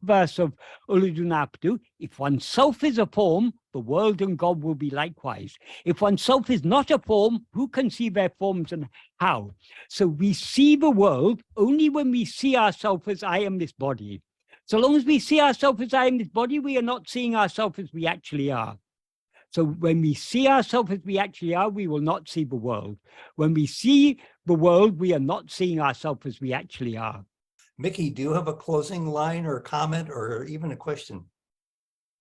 verse of Uludunapadu, if oneself is a form, the world and God will be likewise. If oneself is not a form, who can see their forms and how? So we see the world only when we see ourselves as I am this body. So long as we see ourselves as I am this body, we are not seeing ourselves as we actually are. So when we see ourselves as we actually are, we will not see the world. When we see the world, we are not seeing ourselves as we actually are. Mickey, do you have a closing line or comment or even a question?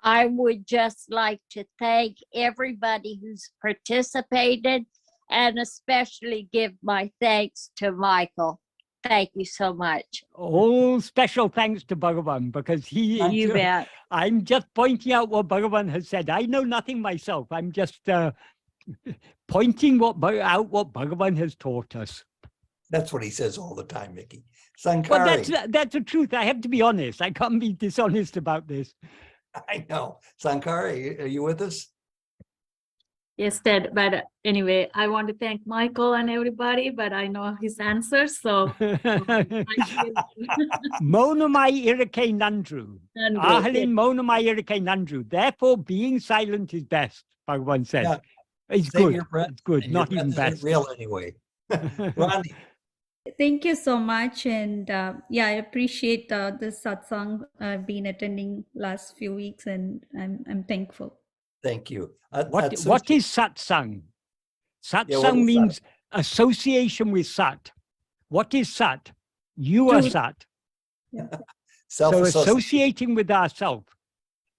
I would just like to thank everybody who's participated and especially give my thanks to Michael. Thank you so much. All special thanks to Bhagavan, because You bet. I'm just pointing out what Bhagavan has said. I know nothing myself. I'm just pointing out what Bhagavan has taught us. That's what he says all the time, Mickey. Well, Sankari. that's the truth. I have to be honest. I can't be dishonest about this. I know. Sankari, are you with us? Yes, Ted. But anyway, I want to thank Michael and everybody, but I know his answers. So Monamai irake nandru. Ahalin monamai irake nandru. Therefore, being silent is best, Bhagavan said. Yeah. It's Save good. your breath, It's good. and Not your even breath isn't best. real anyway. Ronnie. Thank you so much. And yeah, I appreciate this satsang I've been attending last few weeks, and I'm thankful. Thank you. What is satsang? Satsang is means association with sat. What is sat? You are Truth. sat. So Self-association. associating with ourself,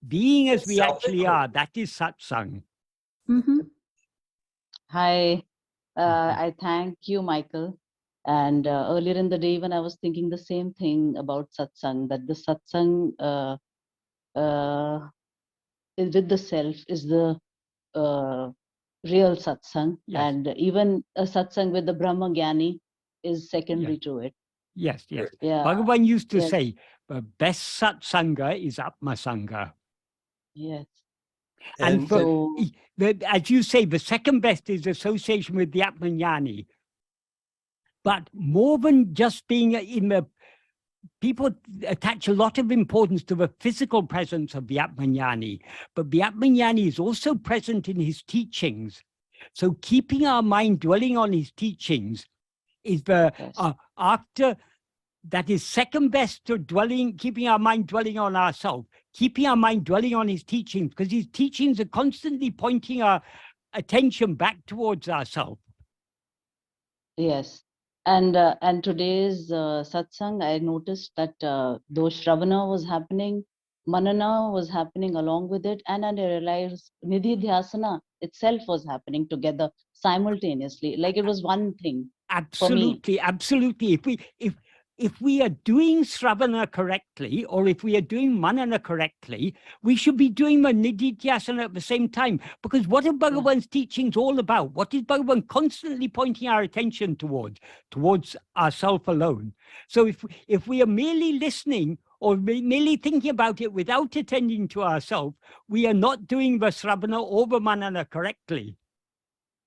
being as we actually Self-inquiry. are, that is satsang. Mm-hmm. Hi, I thank you, Michael. And earlier in the day, when I was thinking the same thing about satsang, that the satsang with the self is the real satsang, Yes. and even a satsang with the Brahma Gyani is secondary to it. Yes, yes. Yeah. Bhagavan used to Yes. say, the best sat-saṅga is atma-saṅga. Yes. And So, as you say, the second best is association with the atma-jnani. But more than just being in the, people attach a lot of importance to the physical presence of the atma-jnani, but the atma-jnani is also present in his teachings. So keeping our mind dwelling on his teachings is the, yes. after, that is second best to keeping our mind dwelling on ourselves, keeping our mind dwelling on his teachings, because his teachings are constantly pointing our attention back towards ourselves. Yes. And today's satsang, I noticed that though Shravana was happening, Manana was happening along with it, and I realized Nidhi Dhyasana itself was happening together simultaneously, like it was one thing. Absolutely, absolutely. If we are doing Shravana correctly, or if we are doing Manana correctly, we should be doing the Nididhyasana at the same time. Because what are Bhagavan's teachings all about? What is Bhagavan constantly pointing our attention towards ourself alone? So if we are merely listening or merely thinking about it without attending to ourselves, we are not doing the Shravana or the Manana correctly.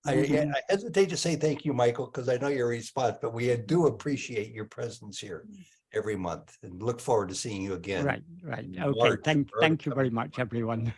I hesitate to say thank you, Michael, because I know your response, but we do appreciate your presence here every month and look forward to seeing you again. Right. in Okay, March thank or you very much, everyone.